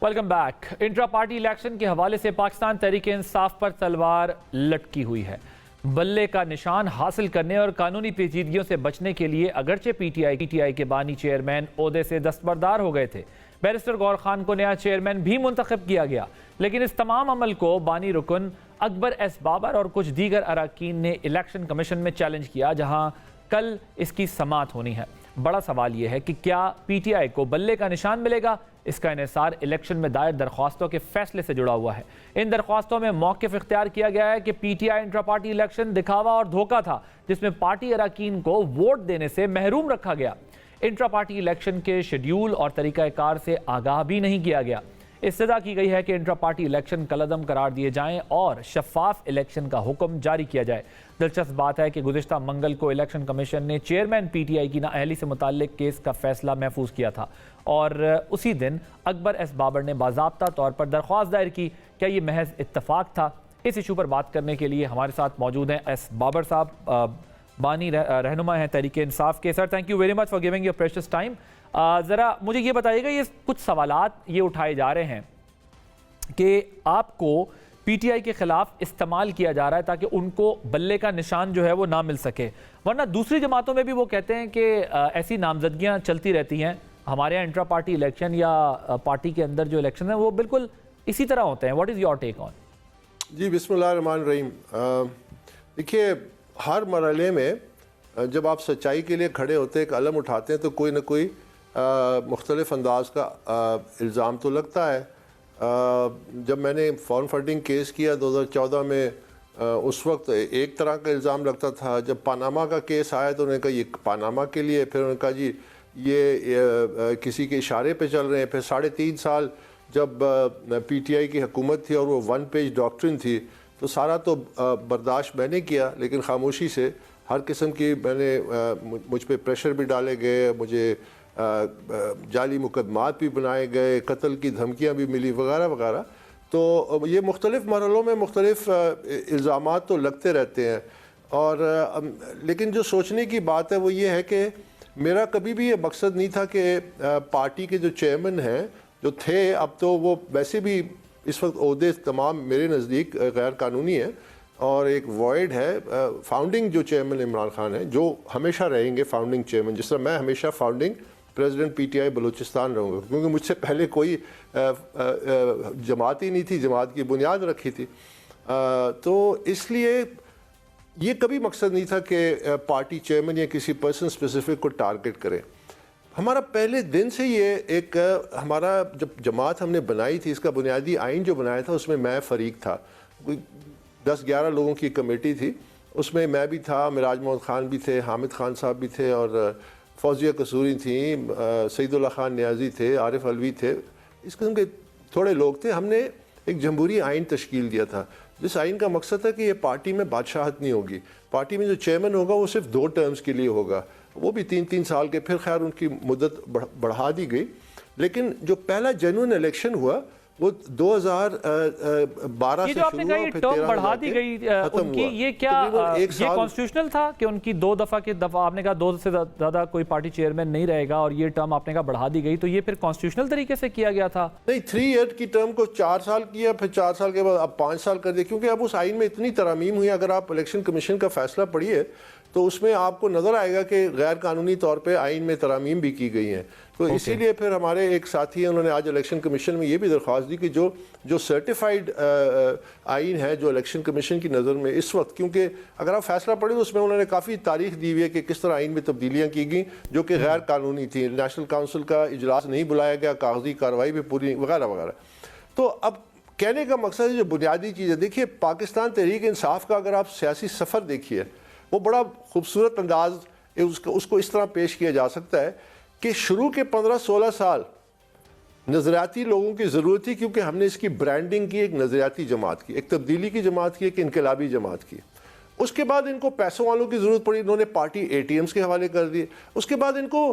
Speaker 3: Welcome back. Intra party election के हवाले से पाकिस्तान तहरीक इंसाफ पर तलवार लटकी हुई है। बल्ले का निशान हासिल करने और कानूनी पेचीदगियों से बचने के लिए अगरचे पीटीआई के बानी चेयरमैन ओहदे से दस्तबरदार हो गए थे, बैरिस्टर गौर खान को नया चेयरमैन भी मुंतखब किया गया, लेकिन इस तमाम अमल को बानी रुकन अकबर एस बाबर और कुछ दीगर अरकान ने इलेक्शन कमीशन में चैलेंज किया, जहां कल इसकी समाअत होनी है। बड़ा सवाल यह है कि क्या पीटीआई को बल्ले का निशान मिलेगा? इसका इन्हिसार इलेक्शन में दायर दरख्वास्तों के फैसले से जुड़ा हुआ है। इन दरख्वास्तों में मौक़िफ़ इख्तियार किया गया है कि पीटीआई इंट्रा पार्टी इलेक्शन दिखावा और धोखा था, जिसमें पार्टी अरकान को वोट देने से महरूम रखा गया। इंट्रा पार्टी इलेक्शन के शेड्यूल और तरीक़ाकार से आगाह भी नहीं किया गया। इस्तदा की गई है कि इंट्रा पार्टी इलेक्शन कलअदम करार दिए जाएं और शफाफ इलेक्शन का हुक्म जारी किया जाए। दिलचस्प बात है कि गुज़िश्ता मंगल को इलेक्शन कमीशन ने चेयरमैन पीटीआई की नाअहली से मुताल्लिक केस का फैसला महफूज किया था और उसी दिन अकबर एस बाबर ने बाज़ाब्ता तौर पर दरख्वास्त दायर की। क्या ये महज इत्तफाक था? इस इशू पर बात करने के लिए हमारे साथ मौजूद हैं एस बाबर साहब, बानी रहनुमा हैं तहरीक इंसाफ के। Sir, thank you very much for giving your precious time. ज़रा मुझे ये बताइएगा, ये कुछ सवालात ये उठाए जा रहे हैं कि आपको पीटीआई के खिलाफ इस्तेमाल किया जा रहा है ताकि उनको बल्ले का निशान जो है वो ना मिल सके, वरना दूसरी जमातों में भी वो कहते हैं कि ऐसी नामजदगियां चलती रहती हैं। हमारे यहाँ इंट्रा पार्टी इलेक्शन या पार्टी के अंदर जो इलेक्शन है वो बिल्कुल इसी तरह होते हैं। What is your take on?
Speaker 6: जी, बिस्मिल्लाह रहमान रहीम। देखिए, हर मरहले में जब आप सच्चाई के लिए खड़े होते हैं, एक अलम उठाते हैं, तो कोई ना कोई मुख्तलिफ अंदाज का इल्ज़ाम तो लगता है। जब मैंने फॉरेन फंडिंग केस किया 2014 में, उस वक्त एक तरह का इल्ज़ाम लगता था। जब पानामा का केस आया तो उन्होंने कहा ये पानामा के लिए, फिर उन्होंने कहा जी ये किसी के इशारे पे चल रहे हैं। फिर 3.5 साल जब पीटीआई की हुकूमत थी और वो 1 पेज डॉक्ट्रिन थी, तो सारा तो बर्दाश्त मैंने किया, लेकिन खामोशी से हर किस्म की मैंने मुझ पे प्रेशर भी डाले गए, मुझे जाली मुकदमात भी बनाए गए, कत्ल की धमकियां भी मिली वगैरह वगैरह। तो ये मुख्तलिफ मरहलों में मुख्तलिफ इल्ज़ामात तो लगते रहते हैं। और लेकिन जो सोचने की बात है वो ये है कि मेरा कभी भी ये मकसद नहीं था कि पार्टी के जो चेयरमैन हैं जो थे, अब तो वो वैसे भी इस वक्त ओहदे तमाम मेरे नज़दीक गैर कानूनी है और एक वॉइड है। फाउंडिंग जो चेयरमैन इमरान खान है, जो हमेशा रहेंगे फाउंडिंग चेयरमैन, जिस तरह मैं हमेशा फाउंडिंग प्रेसिडेंट पीटीआई बलूचिस्तान रहूँगा, क्योंकि मुझसे पहले कोई जमात ही नहीं थी, जमात की बुनियाद रखी थी। तो इसलिए ये कभी मकसद नहीं था कि पार्टी चेयरमैन या किसी पर्सन स्पेसिफिक को टारगेट करें। हमारा पहले दिन से ये एक हमारा जब जमात हमने बनाई थी, इसका बुनियादी आइन जो बनाया था उसमें मैं फ़रीक था। कोई 10-11 लोगों की कमेटी थी, उसमें मैं भी था, मिराज मोहम्मद खान भी थे, हामिद खान साहब भी थे और फौजिया कसूरी थी, सईदुल्लाह खान न्याजी थे, आरिफ अलवी थे, इस किस्म के थोड़े लोग थे। हमने एक जमहूरी आइन तश्कील दिया था, जिस आइन का मकसद था कि ये पार्टी में बादशाहत नहीं होगी, पार्टी में जो चेयरमैन होगा वो सिर्फ 2 टर्म्स के लिए होगा, वो भी 3-3 साल के। फिर खैर उनकी मुद्दत बढ़ा दी गई, लेकिन जो पहला जेन्युइन इलेक्शन हुआ वो 2012
Speaker 3: ये
Speaker 6: से
Speaker 3: जो आपने कहा ये टर्म बढ़ा दी गई उनकी, ये क्या ये कॉन्स्टिट्यूशनल था कि उनकी 2 दफ़ा के दफ़ा आपने कहा 2 से ज़्यादा कोई पार्टी चेयरमैन नहीं रहेगा और ये टर्म आपने कहा बढ़ा दी गई, तो ये फिर कॉन्स्टिट्यूशनल तरीके से किया गया था?
Speaker 6: नहीं, 3 ईयर की टर्म को 4 साल किया, फिर 4 साल के बाद अब 5 साल कर दिया, क्योंकि अब उस आइन में इतनी तरामीम हुई। अगर आप इलेक्शन कमीशन का फैसला पढ़िए तो उसमें आपको नज़र आएगा कि गैर कानूनी तौर पे आइन में तरामीम भी की गई हैं। तो इसीलिए फिर हमारे एक साथी हैं, उन्होंने आज इलेक्शन कमीशन में ये भी दरख्वास्त दी कि जो सर्टिफाइड आइन है जो इलेक्शन कमीशन की नज़र में इस वक्त, क्योंकि अगर आप फैसला पढ़ें तो उसमें उन्होंने काफ़ी तारीख दी हुई है कि किस तरह आइन में तब्दीलियाँ की गई जो कि गैर कानूनी थी, नेशनल काउंसिल का इजलास नहीं बुलाया गया, कागजी कार्रवाई भी पूरी वगैरह वगैरह। तो अब कहने का मकसद है जो बुनियादी चीज़ है, देखिए पाकिस्तान तहरीक इंसाफ का अगर आप सियासी सफ़र देखिए, वो बड़ा खूबसूरत अंदाज उसको इस तरह पेश किया जा सकता है कि शुरू के 15-16 साल नज़रियाती लोगों की ज़रूरत थी, क्योंकि हमने इसकी ब्रांडिंग की, एक नज़रियाती जमात की, एक तब्दीली की जमात की, एक इनकलाबी जमात की। उसके बाद इनको पैसों वालों की ज़रूरत पड़ी, इन्होंने पार्टी ATMs के हवाले कर दिए। उसके बाद इनको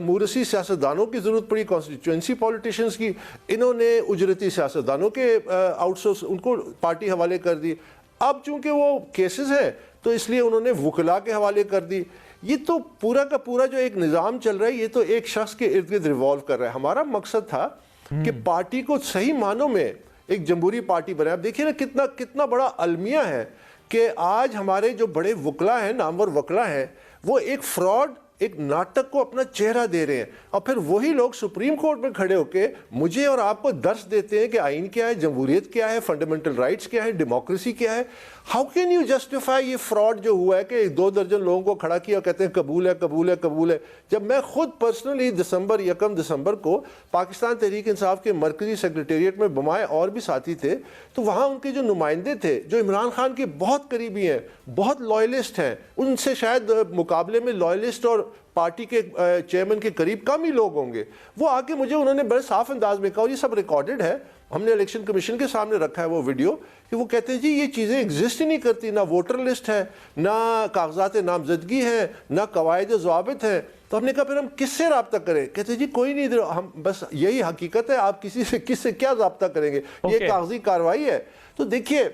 Speaker 6: मूरसी सियासतदानों की ज़रूरत पड़ी, कॉन्स्टिट्यूंसी पॉलिटिशियंस की, इन्होंने उजरती सियासतदानों के आउटसोर्स उनको पार्टी हवाले कर दी। अब चूँकि वो केसेस हैं तो इसलिए उन्होंने वकला के हवाले कर दी। ये तो पूरा का पूरा जो एक निज़ाम चल रहा है, ये तो एक शख्स के इर्द गिर्द रिवॉल्व कर रहा है। हमारा मकसद था कि पार्टी को सही मानों में एक जमहूरी पार्टी बनाए। अब देखिए ना कितना बड़ा अलमिया है कि आज हमारे जो बड़े वकला हैं, नामवर वकला हैं, वो एक फ्रॉड, एक नाटक को अपना चेहरा दे रहे हैं, और फिर वही लोग सुप्रीम कोर्ट में खड़े होकर मुझे और आपको दर्श देते हैं कि आइन क्या है, जमहूरियत क्या है, फंडामेंटल राइट्स क्या है, डेमोक्रेसी क्या है। हाउ कैन यू जस्टिफाई ये फ्रॉड जो हुआ है कि 2 दर्जन लोगों को खड़ा किया, कहते हैं कबूल है कबूल है कबूल है, जब मैं खुद पर्सनली 1 दिसंबर को पाकिस्तान तहरीक इंसाफ के मरकजी सेक्रेटेरिएट में बमाए और भी साथी थे, तो वहाँ उनके जो नुमाइंदे थे जो इमरान खान के बहुत करीबी हैं, बहुत लॉयलिस्ट हैं, उनसे शायद मुकाबले में लॉयलिस्ट और पार्टी के चेयरमैन के करीब कम ही लोग होंगे, वो आके मुझे उन्होंने बड़े साफ अंदाज में कहा, और ये सब रिकॉर्डेड है, हमने इलेक्शन कमीशन के सामने रखा है वो वीडियो, कि वो कहते हैं जी ये चीज़ें एग्जिस्ट ही नहीं करती, ना वोटर लिस्ट है, ना कागजात नामजदगी है, ना कवायद ज़वाबित है। तो हमने कहा फिर हम किससे रब्ता करें? कहते जी कोई नहीं, हम बस यही हकीकत है, आप किससे क्या रब्ता करेंगे, ये कागजी कार्रवाई है। तो देखिए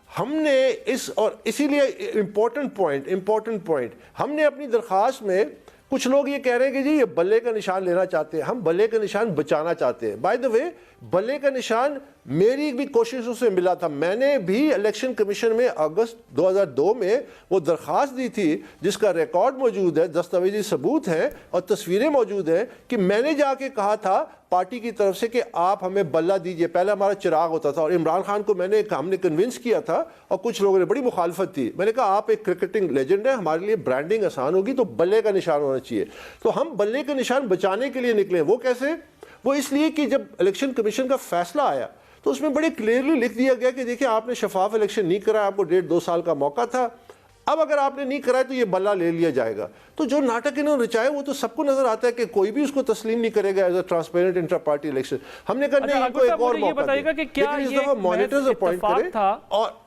Speaker 6: हमने और इसीलिए इम्पोर्टेंट पॉइंट हमने अपनी दरख्वास्त में, कुछ लोग ये कह रहे हैं कि जी ये बल्ले का निशान लेना चाहते हैं, हम बल्ले का निशान बचाना चाहते हैं। बाय द वे बल्ले का निशान मेरी भी कोशिशों से मिला था, मैंने भी इलेक्शन कमीशन में अगस्त 2002 में वो दरख्वास्त दी थी जिसका रिकॉर्ड मौजूद है, दस्तावेजी सबूत हैं और तस्वीरें मौजूद हैं, कि मैंने जाके कहा था पार्टी की तरफ से कि आप हमें बल्ला दीजिए। पहले हमारा चिराग होता था और इमरान खान को हमने कन्विंस किया था, और कुछ लोगों ने बड़ी मुखालफत थी। मैंने कहा आप एक क्रिकेटिंग लेजेंड है, हमारे लिए ब्रांडिंग आसान होगी, तो बल्ले का निशान होना चाहिए। तो हम बल्ले का निशान बचाने के लिए निकले। वो कैसे? वो इसलिए कि जब इलेक्शन कमीशन का फैसला आया तो उसमें बड़े क्लियरली लिख दिया गया कि देखिए आपने शफाफ इलेक्शन नहीं कराया, आपको 1.5-2 साल का मौका था, अब अगर आपने नहीं कराया तो ये बल्ला ले लिया जाएगा। तो जो नाटक इन्होंने रचाया वो तो सबको नजर आता है कि कोई भी उसको तस्लीम नहीं करेगा as a transparent inter party election. हमने कहा नहीं, इनको एक और मौका बताइएगा कि क्या इस दफा मॉनिटर्स अपॉइंट करें। और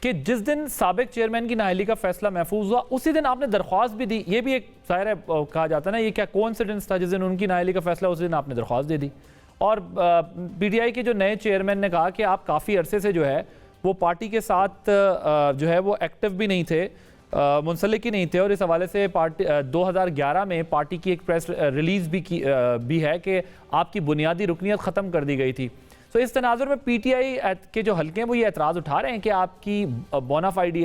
Speaker 3: कि जिस दिन साबिक चेयरमैन की नाअहली का फैसला महफूज हुआ उसी दिन आपने दरख्वास्त भी दी, ये भी एक जाहिर है कहा जाता है ना, ये क्या कोइंसिडेंस था, जिस दिन उनकी नाअहली का फैसला उस दिन आपने दरख्वास्त दे दी। और PTI के जो नए चेयरमैन ने कहा कि आप काफ़ी अरसे से जो है वो पार्टी के साथ जो है वो एक्टिव भी नहीं थे, मुंसलिक ही नहीं थे, और इस हवाले से पार्टी 2011 में पार्टी की एक प्रेस रिलीज़ भी है कि आपकी बुनियादी रुकनियत ख़त्म कर दी गई थी। तो इस तनाजुर में PTI के जो हल्के हैं वो ये एतराज़ उठा रहे हैं कि आपकी बोनाफाइडी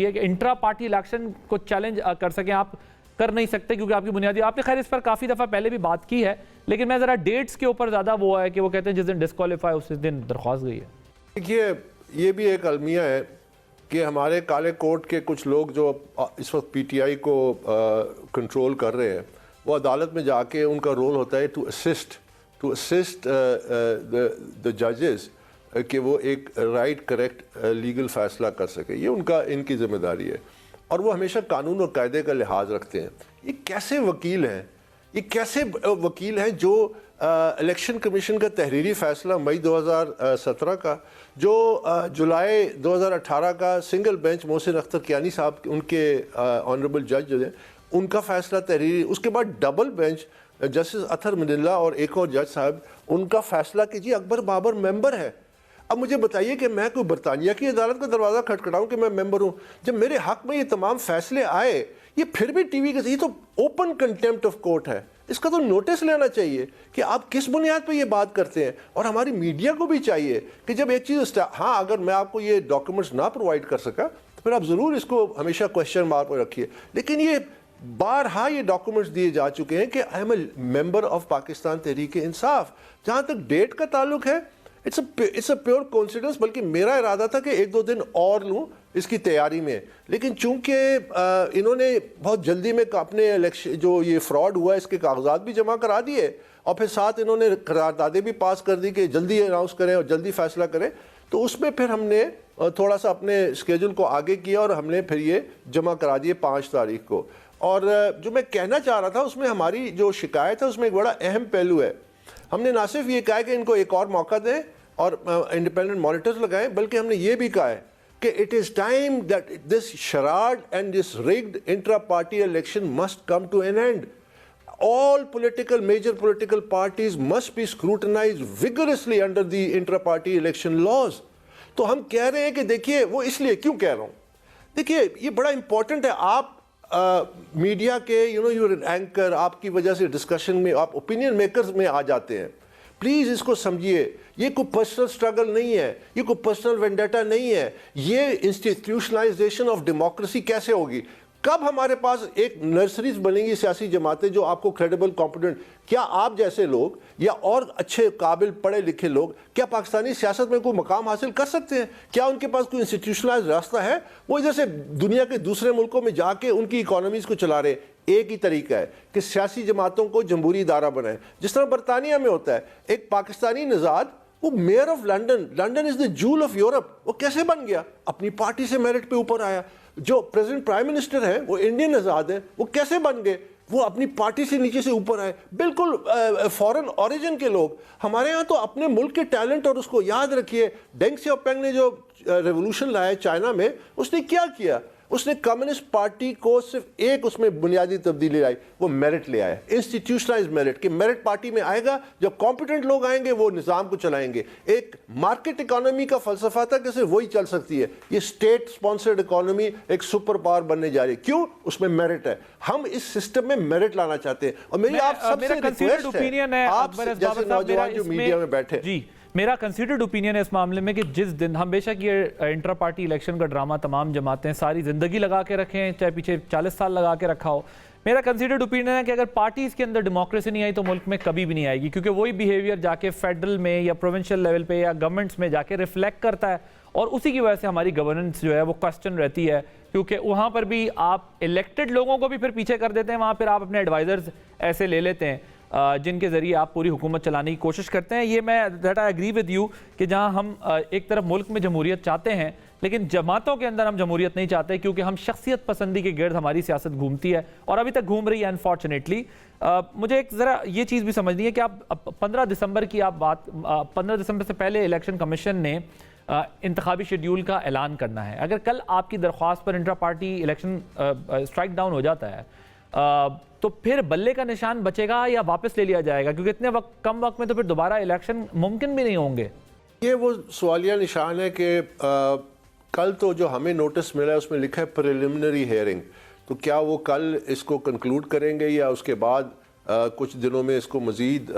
Speaker 3: है कि इंट्रा पार्टी इलेक्शन को चैलेंज कर सकें, आप कर नहीं सकते क्योंकि आपकी बुनियादी। आपने खैर इस पर काफ़ी दफ़ा पहले भी बात की है, लेकिन मैं ज़रा डेट्स के ऊपर ज़्यादा वो है कि वो कहते हैं जिस दिन डिस्क्वालीफाई उस दिन दरख्वास्त गई है।
Speaker 6: देखिए ये भी एक अलमिया है कि हमारे काले कोर्ट के कुछ लोग जो इस वक्त PTI को कंट्रोल कर रहे हैं, वो अदालत में जाके उनका रोल होता है टू असिस्ट द जजेस कि वो एक राइट करेक्ट लीगल फैसला कर सके। ये इनकी जिम्मेदारी है, और वो हमेशा कानून और कायदे का लिहाज रखते हैं। ये कैसे वकील हैं जो इलेक्शन कमीशन का तहरीरी फैसला मई 2017 का, जो जुलाई 2018 का सिंगल बेंच मोहसिन अख्तर कियानी साहब उनके ऑनरेबल जज जो है उनका फैसला तहरीरी, उसके बाद डबल बेंच जस्टिस अतर मनिल्ला और एक और जज साहब उनका फैसला कि जी अकबर बाबर मेंबर है। अब मुझे बताइए कि मैं कोई बरतानिया की अदालत का दरवाज़ा खटखटाऊं कि मैं मेंबर हूं? जब मेरे हक में ये तमाम फैसले आए, ये फिर भी टीवी के, ये तो ओपन कंटेम्प्ट ऑफ कोर्ट है। इसका तो नोटिस लेना चाहिए कि आप किस बुनियाद पर ये बात करते हैं। और हमारी मीडिया को भी चाहिए कि जब एक चीज़, हाँ अगर मैं आपको ये डॉक्यूमेंट्स ना प्रोवाइड कर सका तो फिर आप ज़रूर इसको हमेशा क्वेश्चन मार्क पर रखिए। लेकिन ये बारहा ये डॉक्यूमेंट्स दिए जा चुके हैं कि I am a member of Pakistan Tehreek Insaf. जहाँ तक डेट का ताल्लुक है, इट्स अ प्योर कोइंसिडेंस, बल्कि मेरा इरादा था कि 1-2 दिन और लूँ इसकी तैयारी में, लेकिन चूंकि इन्होंने बहुत जल्दी में अपने इलेक्शन जो ये फ्रॉड हुआ इसके कागजात भी जमा करा दिए और फिर साथ इन्होंने करारदादे भी पास कर दी कि जल्दी अनाउंस करें और जल्दी फैसला करें, तो उसमें फिर हमने थोड़ा सा अपने स्केड्यूल को आगे किया और हमने फिर ये जमा करा दिए 5 तारीख को। और जो मैं कहना चाह रहा था उसमें हमारी जो शिकायत है उसमें एक बड़ा अहम पहलू है। हमने ना सिर्फ ये कहा है कि इनको एक और मौका दें और इंडिपेंडेंट मॉनिटर्स लगाएं, बल्कि हमने ये भी कहा है कि it is time that this charade and this rigged intra party election must come to an end. All major political parties must be scrutinized vigorously under the intra-party election laws। तो हम कह रहे हैं कि देखिए, वो इसलिए क्यों कह रहा हूँ, देखिए ये बड़ा इंपॉर्टेंट है। आप मीडिया के यूर एंकर, आपकी वजह से डिस्कशन में आप ओपिनियन मेकर्स में आ जाते हैं। प्लीज़ इसको समझिए, ये कोई पर्सनल स्ट्रगल नहीं है, ये कोई पर्सनल वेंडेटा नहीं है। ये इंस्टीट्यूशनलाइजेशन ऑफ डेमोक्रेसी कैसे होगी? कब हमारे पास एक नर्सरीज बनेंगी सियासी जमातें जो आपको क्रेडिबल, कॉम्पिटेंट, क्या आप जैसे लोग या और अच्छे काबिल पढ़े लिखे लोग क्या पाकिस्तानी सियासत में कोई मकाम हासिल कर सकते हैं? क्या उनके पास कोई इंस्टीट्यूशनलाइज रास्ता है? वो इधर से दुनिया के दूसरे मुल्कों में जाके उनकी इकोनॉमीज को चला रहे। एक ही तरीका है कि सियासी जमातों को जमहूरी इदारा बनाए, जिस तरह बरतानिया में होता है। एक पाकिस्तानी नजाद, वो mayor of London, London is the joule of Europe, वो कैसे बन गया? अपनी पार्टी से मेरिट पे ऊपर आया। जो प्रेजेंट प्राइम मिनिस्टर है वो इंडियन आजाद है, वो कैसे बन गए? वो अपनी पार्टी से नीचे से ऊपर आए। बिल्कुल फॉरेन ओरिजिन के लोग। हमारे यहाँ तो अपने मुल्क के टैलेंट, और उसको याद रखिए, डेंग सियाओपिंग ने जो रेवोल्यूशन लाया चाइना में, उसने क्या किया? उसने कम्युनिस्ट पार्टी को सिर्फ एक उसमें बुनियादी तब्दीली लाई, वो मेरिट ले आया, इंस्टीट्यूशनलाइज्ड मेरिट। कि मेरिट पार्टी में आएगा, जब कॉम्पिटेंट लोग आएंगे वो निज़ाम को चलाएंगे। एक मार्केट इकोनॉमी का फलसफा था कि सिर्फ वही चल सकती है। ये स्टेट स्पॉन्सर्ड इकोनॉमी एक सुपर पावर बनने जा रही है। क्यों? उसमें मेरिट है। हम इस सिस्टम में मेरिट लाना चाहते हैं। और मेरी आप सबसे रिक्वेस्ट है, आप जैसे नौजवान जो मीडिया में बैठे जी,
Speaker 3: मेरा कंसीडर्ड ओपिनियन है इस मामले में कि जिस दिन हम, बेशक ये इंट्रा पार्टी इलेक्शन का ड्रामा तमाम जमातें सारी जिंदगी लगा के रखें, चाहे पीछे 40 साल लगा के रखा हो, मेरा कंसीडर्ड ओपिनियन है कि अगर पार्टीज के अंदर डेमोक्रेसी नहीं आई तो मुल्क में कभी भी नहीं आएगी। क्योंकि वही बिहेवियर जाके फेडरल में या प्रोविंशियल लेवल पे या गवर्नमेंट्स में जाके रिफ्लेक्ट करता है, और उसी की वजह से हमारी गवर्नेंस जो है वो क्वेश्चन रहती है। क्योंकि वहाँ पर भी आप इलेक्टेड लोगों को भी फिर पीछे कर देते हैं, वहाँ पर आप अपने एडवाइजर्स ऐसे ले लेते हैं जिनके जरिए आप पूरी हुकूमत चलाने की कोशिश करते हैं। ये मैं that I agree with you कि जहां हम एक तरफ मुल्क में जमहूरियत चाहते हैं, लेकिन जमातों के अंदर हम जमहूरियत नहीं चाहते, क्योंकि हम शख्सियत पसंदी के गिर्द हमारी सियासत घूमती है और अभी तक घूम रही है अनफॉर्चुनेटली। मुझे एक ज़रा ये चीज़ भी समझनी है कि आप 15 दिसंबर की आप बात, 15 दिसंबर से पहले इलेक्शन कमीशन ने इंतखाबी शेड्यूल का ऐलान करना है। अगर कल आपकी दरख्वास्त पर intra party election strike down हो जाता है तो फिर बल्ले का निशान बचेगा या वापस ले लिया जाएगा? क्योंकि इतने कम वक्त में तो फिर दोबारा इलेक्शन मुमकिन भी नहीं होंगे।
Speaker 6: ये वो सवालिया निशान है कि कल तो जो हमें नोटिस मिला है उसमें लिखा है प्रिलिमिनरी हियरिंग, तो क्या वो कल इसको कंक्लूड करेंगे या उसके बाद कुछ दिनों में इसको मज़ीद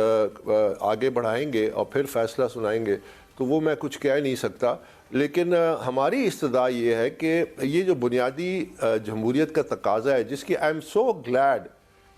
Speaker 6: आगे बढ़ाएंगे और फिर फैसला सुनाएंगे, तो वो मैं कुछ कह नहीं सकता। लेकिन हमारी इस्तदा ये है कि ये जो बुनियादी जमहूरियत का तकाजा है, जिसकी आई एम सो ग्लैड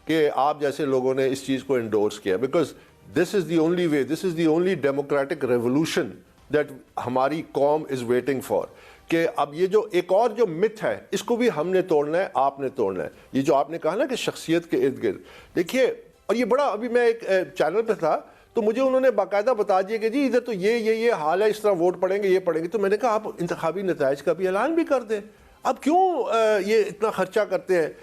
Speaker 6: कि आप जैसे लोगों ने इस चीज़ को इंडोर्स किया, because this is the only way, this is the only democratic revolution that हमारी कौम इज़ वेटिंग फॉर। कि अब ये जो एक और जो मिथ है इसको भी हमने तोड़ना है, आपने तोड़ना है। ये जो आपने कहा ना कि शख्सियत के इर्द गिर्द, देखिए, और ये बड़ा, अभी मैं एक चैनल पर था तो मुझे उन्होंने बाकायदा बता दिया कि जी इधर तो ये हाल है, इस तरह वोट पड़ेंगे, ये पड़ेंगे। तो मैंने कहा आप इंतखाबी नताइज का भी ऐलान भी कर दें, अब क्यों ये इतना खर्चा करते हैं?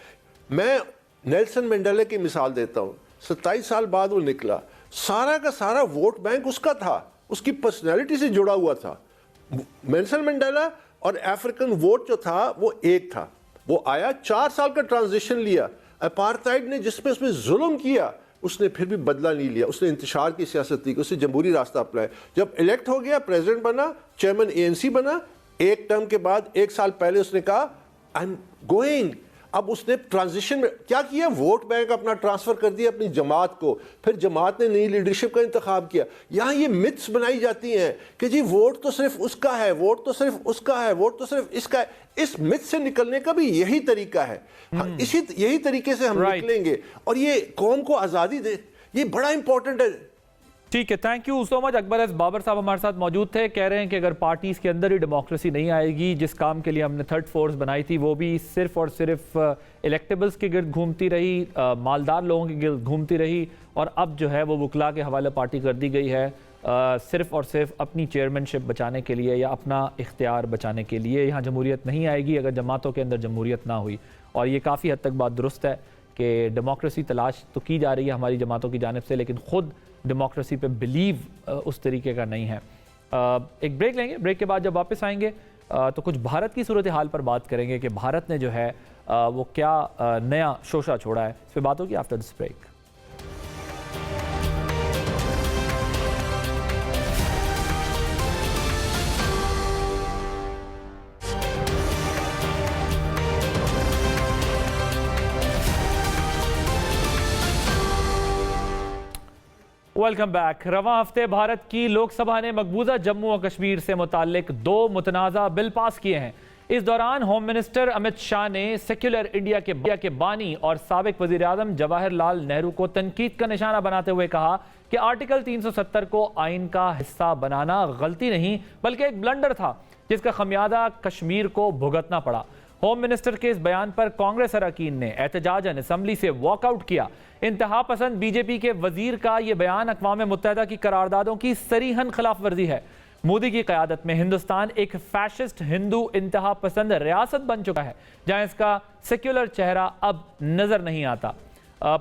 Speaker 6: मैं नेल्सन मंडेला की मिसाल देता हूँ। 27 साल बाद वो निकला, सारा का सारा वोट बैंक उसका था, उसकी पर्सनैलिटी से जुड़ा हुआ था। नेल्सन मंडेला और अफ्रीकन वोट जो था वो एक था। वो आया, 4 साल का ट्रांजिशन लिया। अपार्थाइड ने जिसमें उसमें जुल्म किया उसने फिर भी बदला नहीं लिया, उसने इंतशार की सियासत की, उसने जमहूरी रास्ता अपनाया। जब इलेक्ट हो गया, प्रेसिडेंट बना, चेयरमैन ANC बना, एक टर्म के बाद 1 साल पहले उसने कहा आई एम गोइंग। अब उसने ट्रांजिशन में क्या किया, वोट बैंक अपना ट्रांसफर कर दिया अपनी जमात को, फिर जमात ने नई लीडरशिप का इंतखाब किया। यहाँ ये मिथ्स बनाई जाती हैं कि जी वोट तो सिर्फ उसका है, वोट तो सिर्फ उसका है, वोट तो सिर्फ इसका है। इस मिथ से निकलने का भी यही तरीका है। यही तरीके से हम निकलेंगे और ये कौम को आज़ादी दे, ये बड़ा इंपॉर्टेंट है।
Speaker 3: ठीक है, thank you so much. Akbar S Babar साहब हमारे साथ मौजूद थे। कह रहे हैं कि अगर पार्टीज़ के अंदर ही डेमोक्रेसी नहीं आएगी, जिस काम के लिए हमने थर्ड फोर्स बनाई थी वो भी सिर्फ और सिर्फ इलेक्टेबल्स के गिर्द घूमती रही, मालदार लोगों के गिर्द घूमती रही, और अब जो है वो वकला के हवाले पार्टी कर दी गई है सिर्फ और सिर्फ अपनी चेयरमैनशिप बचाने के लिए या अपना इख्तियार बचाने के लिए। यहाँ जमहूरियत नहीं आएगी अगर जमातों के अंदर जमहूरियत ना हुई। और ये काफ़ी हद तक बात दुरुस्त है कि डेमोक्रेसी तलाश तो की जा रही है हमारी जमातों की जानिब से, लेकिन ख़ुद डेमोक्रेसी पे बिलीव उस तरीके का नहीं है। एक ब्रेक लेंगे, ब्रेक के बाद जब वापस आएंगे तो कुछ भारत की सूरत हाल पर बात करेंगे कि भारत ने जो है वो क्या नया शोशा छोड़ा है। इस पर बात होगी after this break. Welcome back. रवां हफ्ते भारत की लोकसभा ने मकबूजा जम्मू और कश्मीर से मुताल्लिक 2 मुतनाज़ा बिल पास किए हैं। इस दौरान होम मिनिस्टर अमित शाह ने सेक्युलर इंडिया के बानी और साबिक वज़ीर आज़म जवाहरलाल नेहरू को तनकीद का निशाना बनाते हुए कहा कि आर्टिकल 370 को आइन का हिस्सा बनाना गलती नहीं बल्कि एक ब्लंडर था जिसका खमियाजा कश्मीर को भुगतना पड़ा। होम मिनिस्टर के इस बयान पर कांग्रेस अरकान ने एहतजाजन असम्बली से वॉकआउट किया। इंतहा पसंद बीजेपी के वजीर का यह बयान अक़वाम मुत्तहिदा की करारदादों की सरीहन खिलाफ वर्जी है। मोदी की क़यादत में हिंदुस्तान एक फैशिस्ट हिंदू इंतहा पसंद रियासत बन चुका है जहां इसका सेक्युलर चेहरा अब नजर नहीं आता।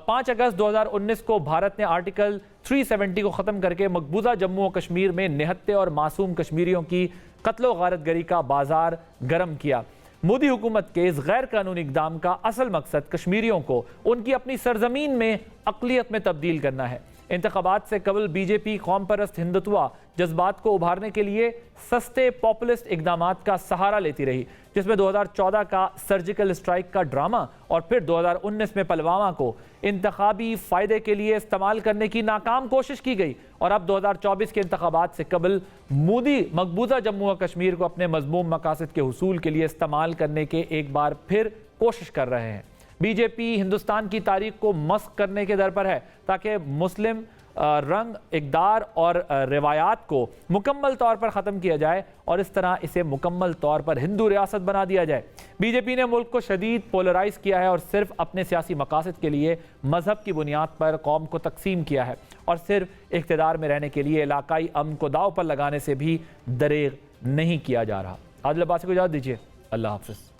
Speaker 3: 5 अगस्त 2019 को भारत ने आर्टिकल 370 को ख़त्म करके मकबूजा जम्मू और कश्मीर में निहत्ते और मासूम कश्मीरियों की कत्लो गारतगरी का बाजार गर्म किया। मोदी हुकूमत के इस गैर कानूनी इक़दाम का असल मकसद कश्मीरियों को उनकी अपनी सरजमीन में अक़लियत में तब्दील करना है। इंतख़ाबात से कबल बीजेपी कौम परस्त हिंदुत्वा जज्बात को उभारने के लिए सस्ते पॉपुलिस्ट इक़दामात का सहारा लेती रही, जिसमें 2014 का सर्जिकल स्ट्राइक का ड्रामा और फिर 2019 में पुलवामा को इंतखाबी फ़ायदे के लिए इस्तेमाल करने की नाकाम कोशिश की गई। और अब 2024 के इंतखाबात से कबल मोदी मकबूजा जम्मू और कश्मीर को अपने मज़मूम मकासद के हुसूल के लिए इस्तेमाल करने के एक बार फिर कोशिश कर रहे हैं। बीजेपी हिंदुस्तान की तारीख को मस्क करने के दर पर है ताकि मुस्लिम रंग, इक़दार और रिवायात को मुकम्मल तौर पर ख़त्म किया जाए और इस तरह इसे मुकम्मल तौर पर हिंदू रियासत बना दिया जाए। बीजेपी ने मुल्क को शदीद पोलराइज किया है और सिर्फ अपने सियासी मकासद के लिए मजहब की बुनियाद पर कौम को तकसीम किया है और सिर्फ इक़्तिदार में रहने के लिए इलाकाई अमन को दाव पर लगाने से भी दरेग नहीं किया जा रहा। आदिल अब्बासी को इजाज़त दीजिए। अल्लाह हाफ़िज़।